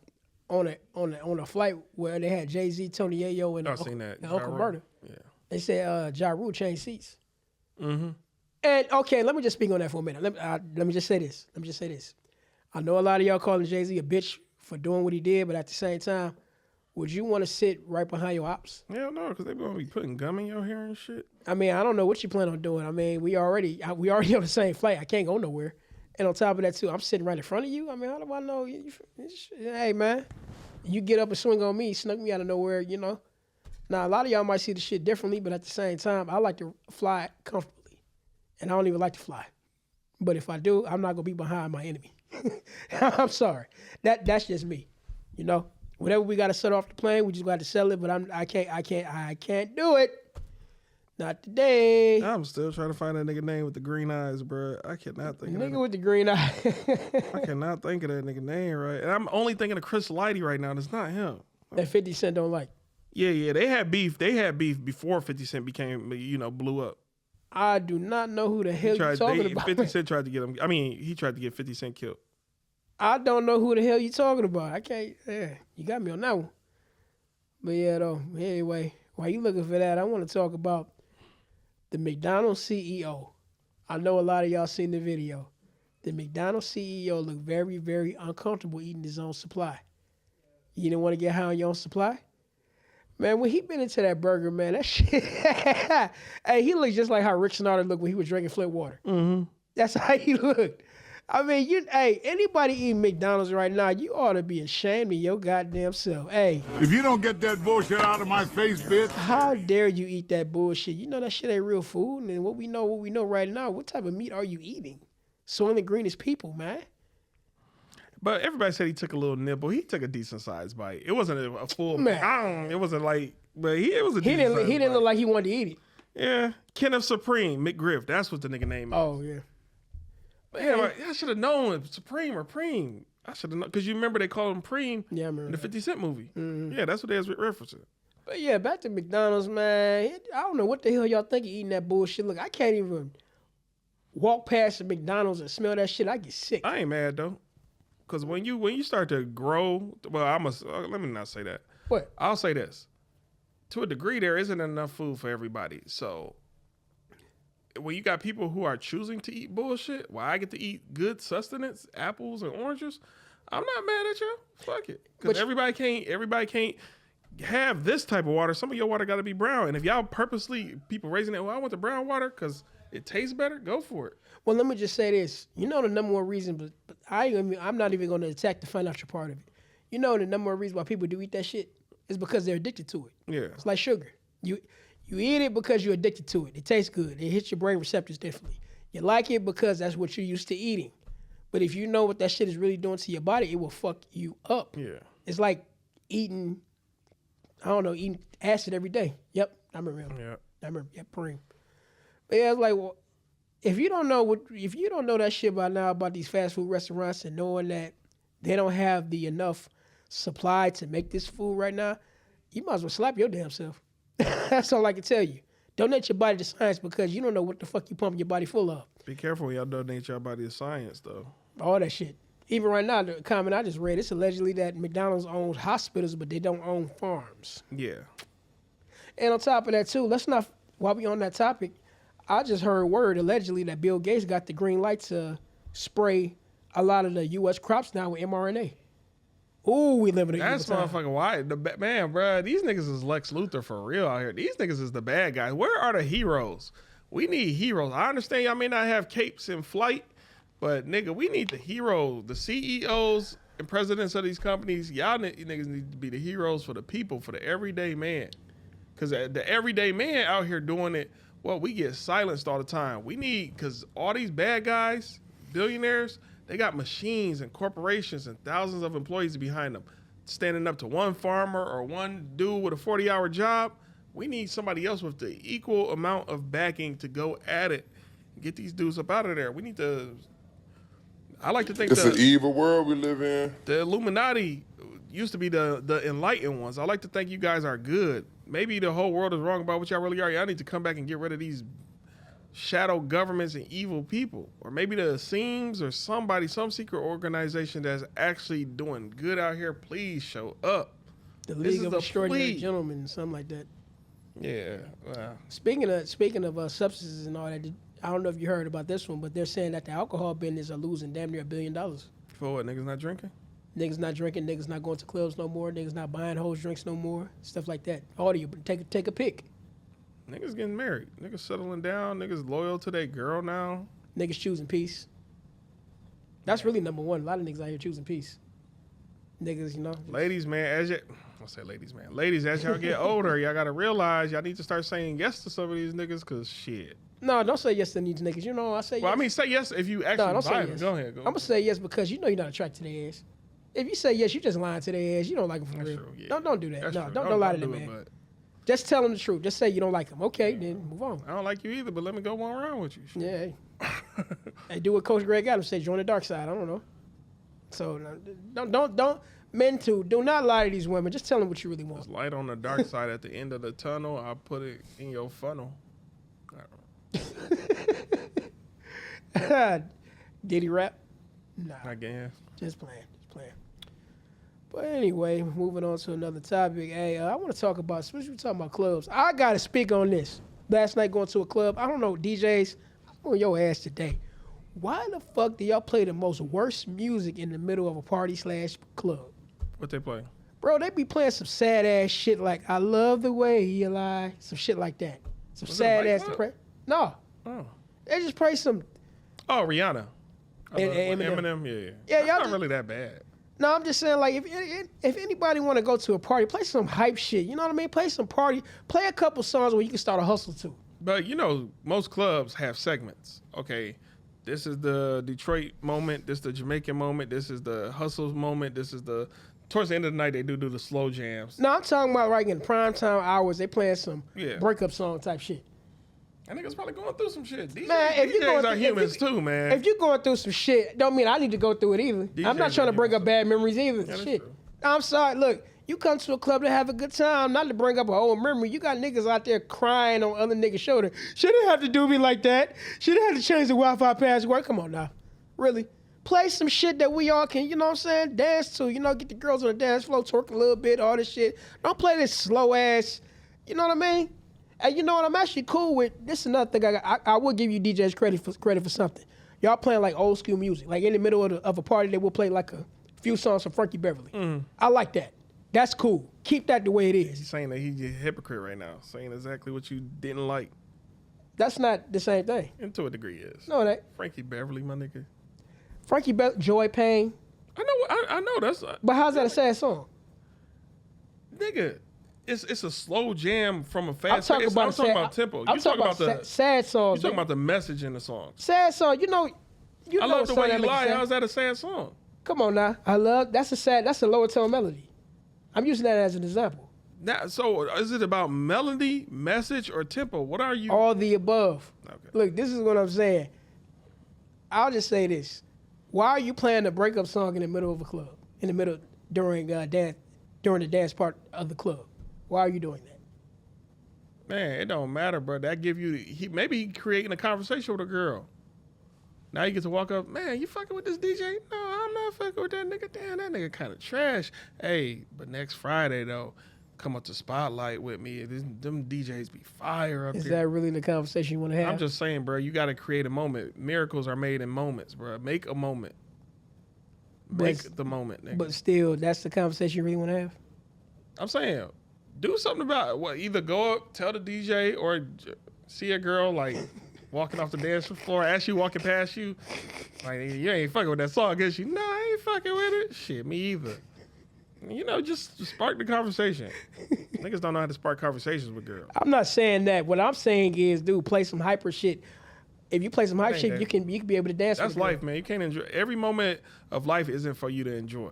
a flight where they had Jay-Z, Tony Yayo, and Uncle Murder. Yeah. They said Ja Rule changed seats. Mm-hmm. And okay, let me just speak on that for a minute. Let me just say this. I know a lot of y'all calling Jay-Z a bitch for doing what he did, but at the same time, would you want to sit right behind your ops? Hell no, because they gonna be putting gum in your hair and shit. I mean, I don't know what you plan on doing. I mean, we already on the same flight. I can't go nowhere. And on top of that too, I'm sitting right in front of you. I mean, how do I know? Hey man, you get up and swing on me, snuck me out of nowhere. Now a lot of y'all might see the shit differently, but at the same time, I like to fly comfortably, and I don't even like to fly. But if I do, I'm not gonna be behind my enemy. I'm sorry. That's just me. Whatever we got to set off the plane, we just got to settle it. But I can't do it. Not today. I'm still trying to find that nigga name with the green eyes, bro. I cannot think of that. Nigga with the green eye. I cannot think of that nigga name, right? And I'm only thinking of Chris Lighty right now, and it's not him. That 50 Cent don't like. Yeah, they had beef. They had beef before 50 Cent became, blew up. I do not know who the hell you're talking about. 50 Cent tried to get him. I mean, he tried to get 50 Cent killed. I don't know who the hell you talking about. I can't. Yeah, you got me on that one. But yeah, though. Anyway, while you looking for that, I want to talk about the McDonald's CEO. I know a lot of y'all seen the video. The McDonald's CEO looked very, very uncomfortable eating his own supply. You didn't want to get high on your own supply? Man, when he been into that burger, man, that shit. Hey, he looked just like how Rick Snyder looked when he was drinking Flint water. Mm-hmm. That's how he looked. I mean, anybody eating McDonald's right now, you ought to be ashamed of your goddamn self. Hey. If you don't get that bullshit out of my face, bitch. How dare you eat that bullshit? You know that shit ain't real food. And what we know right now, what type of meat are you eating? Soylent the greenest people, man. But everybody said he took a little nibble. He took a decent sized bite. It wasn't a full. Man. It wasn't like, but it was a He decent didn't bite. look like he wanted to eat it. Yeah, Kenneth Supreme McGriff. That's what the nigga name is. Oh yeah. Yeah, I should have known it. Supreme or Preem. I should have known because you remember they called him Preem. Yeah, I remember in the that. 50 Cent movie. Mm-hmm. Yeah, that's what they was referencing. But yeah, back to McDonald's, man. I don't know what the hell y'all think of eating that bullshit. Look, I can't even walk past the McDonald's and smell that shit. I get sick. I ain't mad though, because when you start to grow, well, let me not say that. What? I'll say this: to a degree, there isn't enough food for everybody. So when you got people who are choosing to eat bullshit, while I get to eat good sustenance, apples and oranges, I'm not mad at you. Fuck it, because everybody can't have this type of water. Some of your water got to be brown, and if y'all purposely people raising it, well, I want the brown water because it tastes better. Go for it. Well, let me just say this. You know the number one reason, but I'm not even going to attack the financial part of it. You know the number one reason why people do eat that shit is because they're addicted to it. Yeah. It's like sugar. You eat it because you're addicted to it. It tastes good. It hits your brain receptors differently. You like it because that's what you're used to eating. But if you know what that shit is really doing to your body, it will fuck you up. Yeah. It's like eating, I don't know, eating acid every day. Yep, I remember him. Yeah. I remember, yeah, Preem. But yeah, it's like, well, if you don't know that shit by now about these fast food restaurants and knowing that they don't have the enough supply to make this food right now, you might as well slap your damn self. That's all I can tell you. Donate your body to science because you don't know what the fuck you pumping your body full of. Be careful when y'all donate your body to science, though. All that shit. Even right now, the comment I just read, it's allegedly that McDonald's owns hospitals, but they don't own farms. Yeah. And on top of that, too, while we on that topic, I just heard word allegedly that Bill Gates got the green light to spray a lot of the U.S. crops now with mRNA. Ooh, we live in a That's motherfucking wild. Man, bro, these niggas is Lex Luthor for real out here. These niggas is the bad guys. Where are the heroes? We need heroes. I understand y'all may not have capes in flight, but nigga, we need the heroes, the CEOs and presidents of these companies. Y'all niggas need to be the heroes for the people, for the everyday man. Because the everyday man out here doing it, well, we get silenced all the time. We need, because all these bad guys, billionaires, they got machines and corporations and thousands of employees behind them, standing up to one farmer or one dude with a 40-hour job. We need somebody else with the equal amount of backing to go at it and get these dudes up out of there. We need to. I like to think it's an evil world we live in. The Illuminati used to be the enlightened ones. I like to think you guys are good. Maybe the whole world is wrong about what y'all really are. Y'all need to come back and get rid of these shadow governments and evil people. Or maybe the Seams or somebody, some secret organization that's actually doing good out here, please show up. The League of Extraordinary Gentlemen, something like that. Yeah. Wow. Speaking of substances and all that, I don't know if you heard about this one, but they're saying that the alcohol business are losing damn near $1 billion. For what? Niggas not drinking? Niggas not drinking, niggas not going to clubs no more, niggas not buying hoes drinks no more, stuff like that. All of you, take a pick. Niggas getting married. Niggas settling down. Niggas loyal to their girl now. Niggas choosing peace. That's really number one. A lot of niggas out here choosing peace. Niggas, you know. Ladies, man, Ladies, as y'all get older, y'all gotta realize y'all need to start saying yes to some of these niggas, cause shit. No, don't say yes to these niggas. You know, I say yes. Well, I mean, say yes if you actually don't say buy them. yes. Go ahead. I'm gonna say yes because you know you're not attracted to their ass. If you say yes, you just lying to their ass. You don't like them for That's real. true, yeah. Don't do that. That's No, true. don't lie to them, do it, man. but Just tell them the truth. Just say you don't like them. Okay, then move on. I don't like you either, but let me go one round with you. Shit. Yeah. Hey, do what Coach Greg Adams said. Join the dark side. I don't know. So don't men too. Do not lie to these women. Just tell them what you really want. There's light on the dark side at the end of the tunnel. I'll put it in your funnel. Diddy rap? Nah. I guess. Just playing. But anyway, moving on to another topic. Hey, I want to talk about, especially we're talking about clubs. I got to speak on this. Last night going to a club. I don't know, DJs, I'm on your ass today. Why the fuck do y'all play the most worst music in the middle of a party/club? What they play? Bro, they be playing some sad ass shit like I love the way you lie. Some shit like that. Some Was sad it a ass white club? depression. No. Oh. They just play some. Oh, Rihanna. Eminem. Eminem, yeah. Yeah, y'all That's not just- really that bad. No, I'm just saying, like, if anybody want to go to a party, play some hype shit. You know what I mean? Play some party. Play a couple songs where you can start a hustle too. But you know, most clubs have segments. Okay, this is the Detroit moment. This is the Jamaican moment. This is the hustles moment. This is the towards the end of the night they do the slow jams. No, I'm talking about right in prime time hours. They playing some Yeah. breakup song type shit. And niggas probably going through some shit. These Man, if you DJs going are through- humans too, man. If you're going through some shit, don't mean I need to go through it either. I'm not DJs trying to are bring up humans. bad memories either. that's Shit. true. I'm sorry. Look, you come to a club to have a good time, not to bring up an old memory. You got niggas out there crying on other niggas' shoulder. She didn't have to do me like that. She didn't have to change the Wi-Fi password. Come on now. Really? Play some shit that we all can, you know what I'm saying, dance to. You know, get the girls on the dance floor, twerk a little bit, all this shit. Don't play this slow ass, you know what I mean? And you know what I'm actually cool with? This is another thing I will give you DJs credit for something. Y'all playing like old school music. Like in the middle of a party, they will play like a few songs from Frankie Beverly. I like that. That's cool. Keep that the way it He's is. saying that he's a hypocrite right now, saying exactly what you didn't like. That's not the same thing. And to a degree is. No, it ain't. Frankie Beverly, my nigga. Frankie Beverly, Joy Pain. I know that's But how's that a sad song? nigga. It's a slow jam from a I'm fast. talking about, I'm talking about tempo. I'm You talking talking about the sad songs. you talking about the message in the song. sad song. You know I what love the song way that you make lie. sad? How's that a sad song? Come on now. That's a lower tone melody. I'm using that as an example. Now, so is it about melody, message, or tempo? What are you? All the above. Okay. Look, this is what I'm saying. I'll just say this. Why are you playing a breakup song in the middle of a club? In the middle, during the dance part of the club? Why are you doing that? Man, it don't matter, bro. That give you maybe he creating a conversation with a girl. Now you get to walk up, man, you fucking with this DJ? No, I'm not fucking with that nigga. Damn, that nigga kind of trash. Hey, but next Friday, though, come up to Spotlight with me. Them DJs be fire up Is there. that really the conversation you want to have? I'm just saying, bro, you got to create a moment. Miracles are made in moments, bro. Make a moment. Make the moment, nigga. But still, that's the conversation you really want to have? I'm saying, do something about it. What, either go up, tell the DJ, or see a girl, like, walking off the dance floor as she walking past you. Like, you ain't fucking with that song, is you? No, I ain't fucking with it. Shit, me either. You know, just spark the conversation. Niggas don't know how to spark conversations with girls. I'm not saying that. What I'm saying is, dude, play some hyper shit. If you play some hype shit, you can be able to dance. That's with life, man. You can't enjoy. Every moment of life isn't for you to enjoy.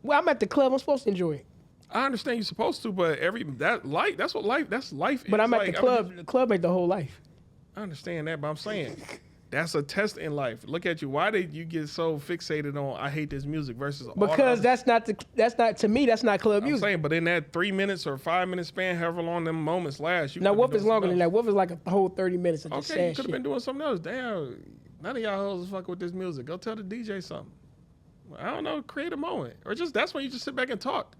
Well, I'm at the club. I'm supposed to enjoy it. I understand you're supposed to, but that's life. But I'm at like, the club. The club ain't the whole life. I understand that, but I'm saying that's a test in life. Look at you. Why did you get so fixated on I hate this music versus because that's not to me. That's not club music. I'm saying, but in that 3 minutes or 5 minute span, however long them moments last, you now Wolf is longer than that. Wolf is like a whole 30 minutes of just okay, sad you could have shit. been doing something else. Damn, none of y'all hoes is fucking with this music. Go tell the DJ something. I don't know. Create a moment, or just that's when you just sit back and talk.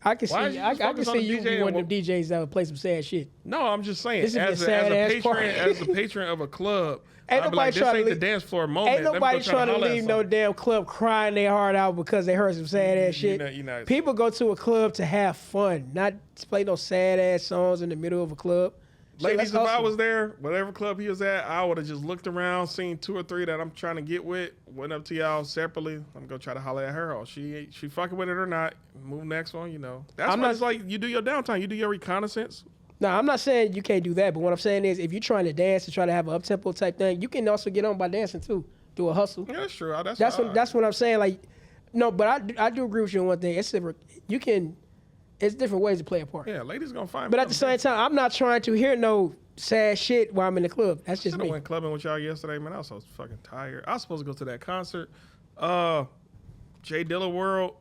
I can Why see. is you I just can focus on see the you DJ be one and of them DJs that would play some sad shit. No, I'm just saying, This is as a a sad-ass patron, party. as a patron of a club, Ain't I'd be nobody like, this trying to ain't the leave- dance floor moment. Ain't Let me go nobody try trying to holler at leave no something. damn club crying their heart out because they heard some sad ass shit. you know, People go to a club to have fun, not to play no sad ass songs in the middle of a club. Shit, Ladies, let's if I hustle. was there, whatever club he was at, I would have just looked around, seen 2 or 3 that I'm trying to get with, went up to y'all separately. I'm gonna try to holler at her. Oh, she fucking with it or not. Move next one, you know. That's I'm why not- it's like you do your downtime, you do your reconnaissance. No, I'm not saying you can't do that, but what I'm saying is if you're trying to dance and try to have an up-tempo type thing, you can also get on by dancing too. Do a hustle. Yeah, that's true. That's what I'm saying. Like, no, but I do agree with you on one thing. It's different ways to play a part. yeah, ladies gonna find. But at the same time, I'm not trying to hear no sad shit while I'm in the club. That's just Should have me. went clubbing with y'all yesterday, man. I was so fucking tired. I was supposed to go to that concert. Jay Dilla World.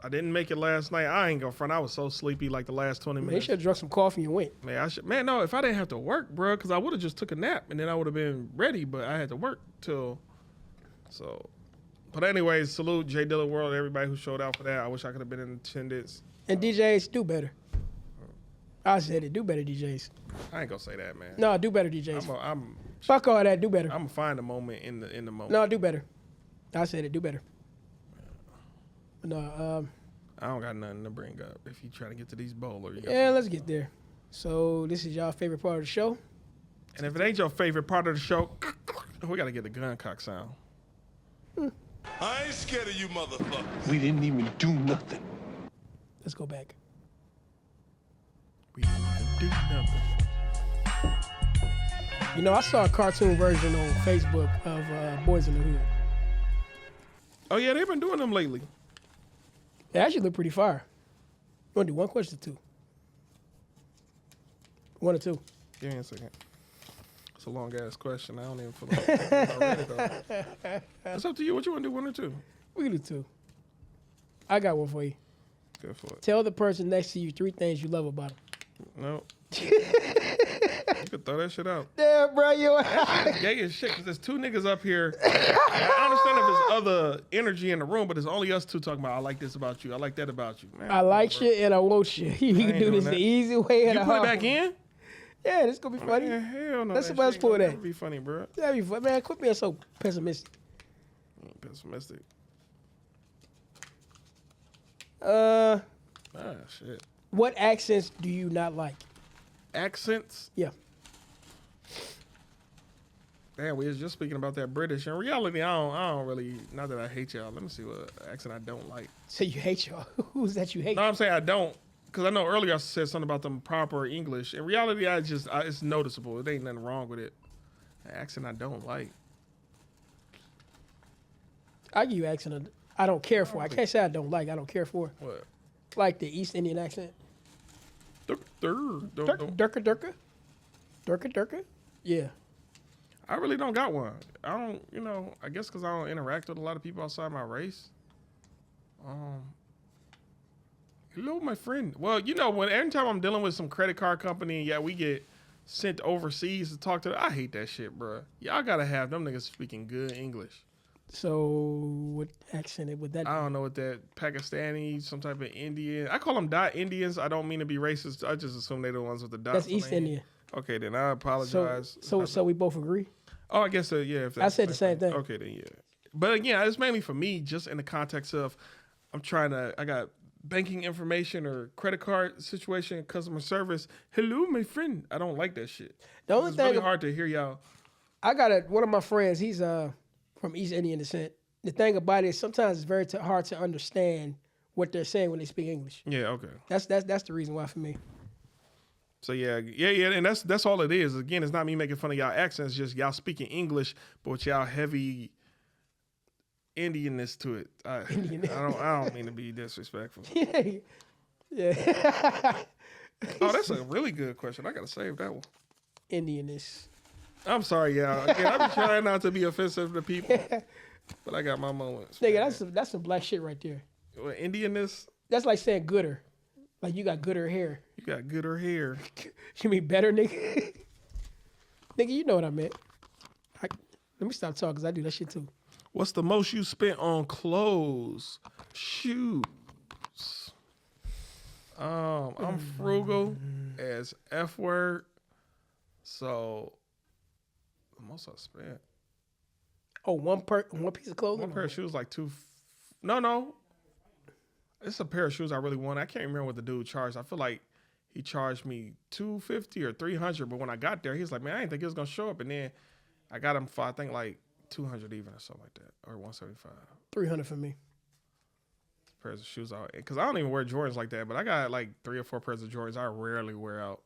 I didn't make it last night. I ain't gonna front. I was so sleepy like the last 20 Man, you minutes. should have drunk some coffee and went. Man, no, if I didn't have to work, bro, because I would have just took a nap and then I would have been ready, but I had to work till. So, but anyways, salute Jay Dilla World, everybody who showed out for that. I wish I could have been in attendance. And DJs, do better. I said it. Do better, DJs. I ain't gonna say that, man. No, do better, DJs. I'm Fuck all that. Do better. gonna find a moment in the moment. No, do better. I said it. Do better. No, I don't got nothing to bring up. If you trying to get to these bowlers, yeah, let's get there. So this is y'all favorite part of the show. And if it ain't your favorite part of the show, we gotta get the gun cock sound. I ain't scared of you, motherfucker. We didn't even do nothing. Let's go back. We didn't do nothing. You know, I saw a cartoon version on Facebook of Boys in the Hood. Oh yeah, they've been doing them lately. It actually looked pretty fire. You want to do one question or two? One or two? Give me a second. It's a long ass question. I don't even feel like I read it though. It's up to you. What you want to do? 1 or 2? We can do two. I got one for you. Go for it. Tell the person next to you 3 things you love about them. No. You could throw that shit out. Damn, bro, you. Gay as shit because there's 2 niggas up here. I understand if there's other energy in the room, but it's only us 2 talking about I like this about you. I like that about you. Man, I like shit and I want shit. You can ain't do doing this that. the easy way and You the put it hard back way. in? Yeah, this gonna be funny. Man, hell no. Let's that somebody shit pull gonna that. never be funny, bro. That'd be fun, man. Quit being so pessimistic. Pessimistic. Uh, Ah, shit. what accents do you not like? Accents. Yeah. Damn, we was just speaking about that British. In reality, I don't really. Not that I hate y'all. Let me see what accent I don't like. So you hate y'all? Who's that you hate? No, I'm saying I don't, because I know earlier I said something about them proper English. In reality, it's noticeable. It ain't nothing wrong with it. An accent I don't like. I give you accent I don't care for. I can't say I don't like. I don't care for. What? Like the East Indian accent. Durka. Yeah. I really don't got one. I don't, I guess because I don't interact with a lot of people outside my race. Hello, my friend. Well, when every time I'm dealing with some credit card company, yeah, we get sent overseas to talk to. I hate that shit, bro. Y'all gotta have them niggas speaking good English. So what accent would that? I don't know what that Pakistani, some type of Indian. I call them dot Indians. I don't mean to be racist. I just assume they're the ones with the dots. That's East Indian. Okay, then I apologize. So we both agree. Oh, I guess yeah. If I said the same thing. Okay, then yeah. But again, it's mainly for me, just in the context of I got banking information or credit card situation, customer service. Hello, my friend. I don't like that shit. The only it's thing really hard to hear y'all. I got one of my friends. He's from East Indian descent. The thing about it is sometimes it's very hard to understand what they're saying when they speak English. Yeah, okay. That's the reason why for me. So yeah, and that's all it is. Again, it's not me making fun of y'all accents, just y'all speaking English, but with y'all heavy Indianness to it. I don't mean to be disrespectful. Yeah. Oh, that's a really good question. I gotta save that one. Indianness. I'm sorry, y'all. Again, I be trying not to be offensive to people, but I got my moments. Nigga, that's some black shit right there. What, Indianness? That's like saying gooder. Like you got gooder hair. You got gooder hair. You mean better, nigga? Nigga, you know what I meant. Let me stop talking because I do that shit too. What's the most you spent on clothes? Shoes. I'm frugal as F word. So the most I spent. Oh, one piece of clothing? One pair of shoes like No. It's a pair of shoes I really want. I can't remember what the dude charged. I feel like he charged me $250 or $300, but when I got there, he was like, "Man, I didn't think it was gonna show up." And then I got him for I think like $200 even or something like that, or $175. $300 for me. Pairs of shoes out because I don't even wear Jordans like that, but I got like 3 or 4 pairs of Jordans I rarely wear out.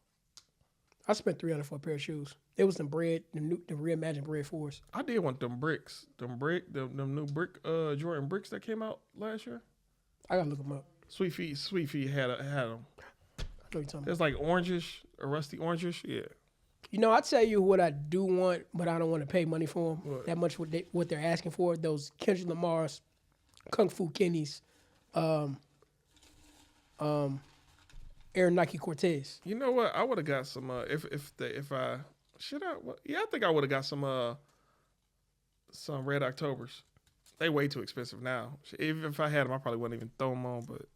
I spent $300 for a pair of shoes. It was some bread, the reimagined bread 4s. I did want them bricks, them new brick Jordan bricks that came out last year. I gotta look them up. Sweet Feet had them. I know you're talking about. It's like orangish, a rusty orangish. Yeah. You know, I'll tell you what I do want, but I don't want to pay money for them. What? That much what they're asking for. Those Kendrick Lamar's, Kung Fu Kenny's, Air Nike Cortez. You know what? I would have got some. I think I would have got some Red Octobers. They way too expensive now. If I had them, I probably wouldn't even throw them on. But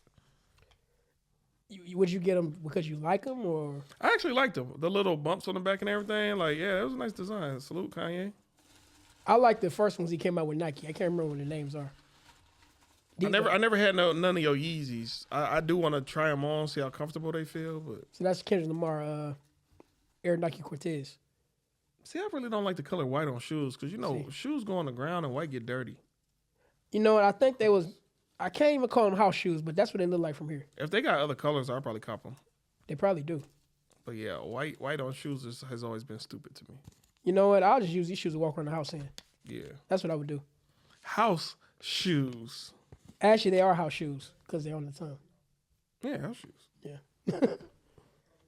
Would you get them because you like them, or? I actually liked them. The little bumps on the back and everything. Like, yeah, it was a nice design. Salute, Kanye. I like the first ones he came out with Nike. I can't remember what the names are. I never had none of your Yeezys. I do want to try them on, see how comfortable they feel. But so that's Kendrick Lamar, Air Nike Cortez. see, I really don't like the color white on shoes because shoes go on the ground and white get dirty. You know what? I think they was. I can't even call them house shoes, but that's what they look like from here. If they got other colors, I'll probably cop them. They probably do. But yeah, white on shoes has always been stupid to me. You know what? I'll just use these shoes to walk around the house in. Yeah. That's what I would do. House shoes. Actually, they are house shoes because they're on the tongue. Yeah, house shoes. Yeah.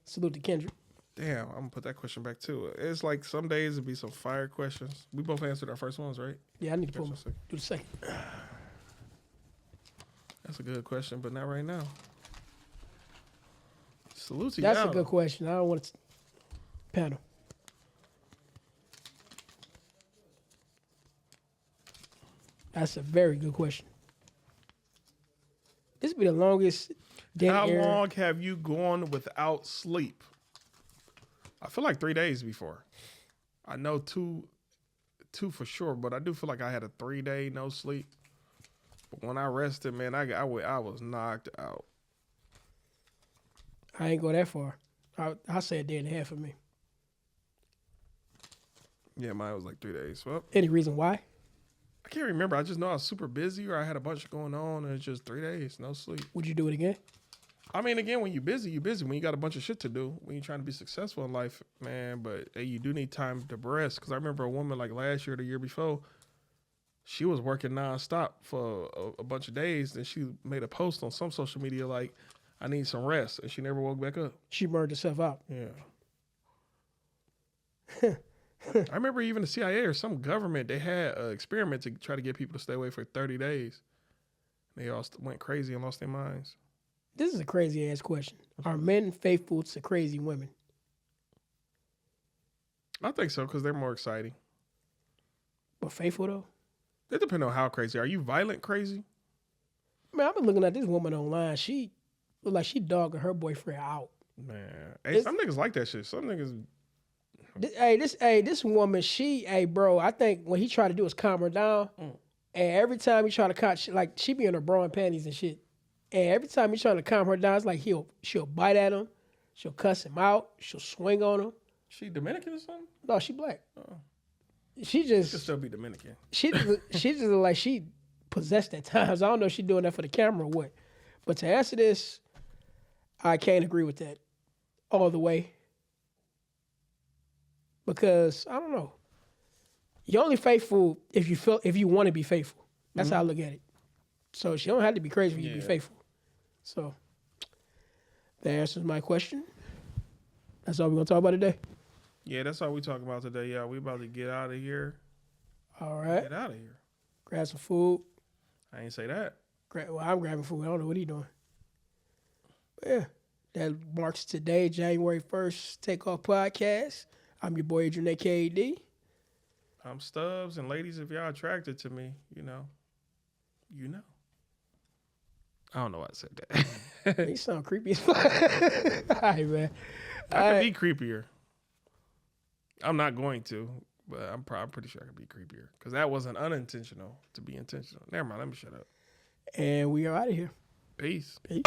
Salute to Kendrick. Damn, I'm going to put that question back too. It's like some days it'd be some fire questions. We both answered our first ones, right? Yeah, I need to do the second. That's a good question, but not right now. Salute to That's y'all. a good question. I don't want to panel. That's a very good question. This will be the longest dead How air. long have you gone without sleep? I feel like 3 days before. I know two for sure, but I do feel like I had a 3-day no sleep. But when I rested, man, I was knocked out. I ain't go that far. I'll say a day and a half for me. Yeah, mine was like 3 days. Well, Any reason why? I can't remember. I just know I was super busy or I had a bunch going on and it's just 3 days, no sleep. Would you do it again? I mean, again, when you're busy, you're busy. When you got a bunch of shit to do, when you're trying to be successful in life, man, but hey, you do need time to rest. Because I remember a woman like last year, the year before, she was working nonstop for a bunch of days. And she made a post on some social media like, I need some rest. And she never woke back up. She burned herself out. Yeah. I remember even the CIA or some government, they had an experiment to try to get people to stay away for 30 days. They all went crazy and lost their minds. This is a crazy ass question. Are men faithful to crazy women? I think so because they're more exciting. But faithful though? It depends on how crazy. Are you violent crazy? Man, I've been looking at this woman online. She look like she dogging her boyfriend out. Man, hey, some niggas like that shit. Some niggas. This woman, bro, I think what he tried to do is calm her down. And every time he try to calm, she be in her bra and panties and shit. And every time he trying to calm her down, it's like she'll bite at him, she'll cuss him out, she'll swing on him. She Dominican or something? No, she black. Oh. She just She could still be Dominican. she just look like she possessed at times. I don't know if she's doing that for the camera or what. But to answer this, I can't agree with that all the way. Because I don't know. You're only faithful if you want to be faithful. That's how I look at it. So she don't have to be crazy for you to be faithful. So that answers my question. That's all we're gonna talk about today. Yeah, that's all we talk about today. Yeah, we about to get out of here. All right. Get out of here. Grab some food. I ain't say that. Well, I'm grabbing food. I don't know what he's doing. But yeah, that marks today, January 1st, Takeoff podcast. I'm your boy, Adrian, AKD. I'm Stubbs, and ladies, if y'all attracted to me, you know. I don't know why I said that. You sound creepy as fuck. All right, man. I could be creepier. I'm not going to, but I'm pretty sure I could be creepier. Because that wasn't unintentional to be intentional. Never mind, let me shut up. And we are out of here. Peace. Peace.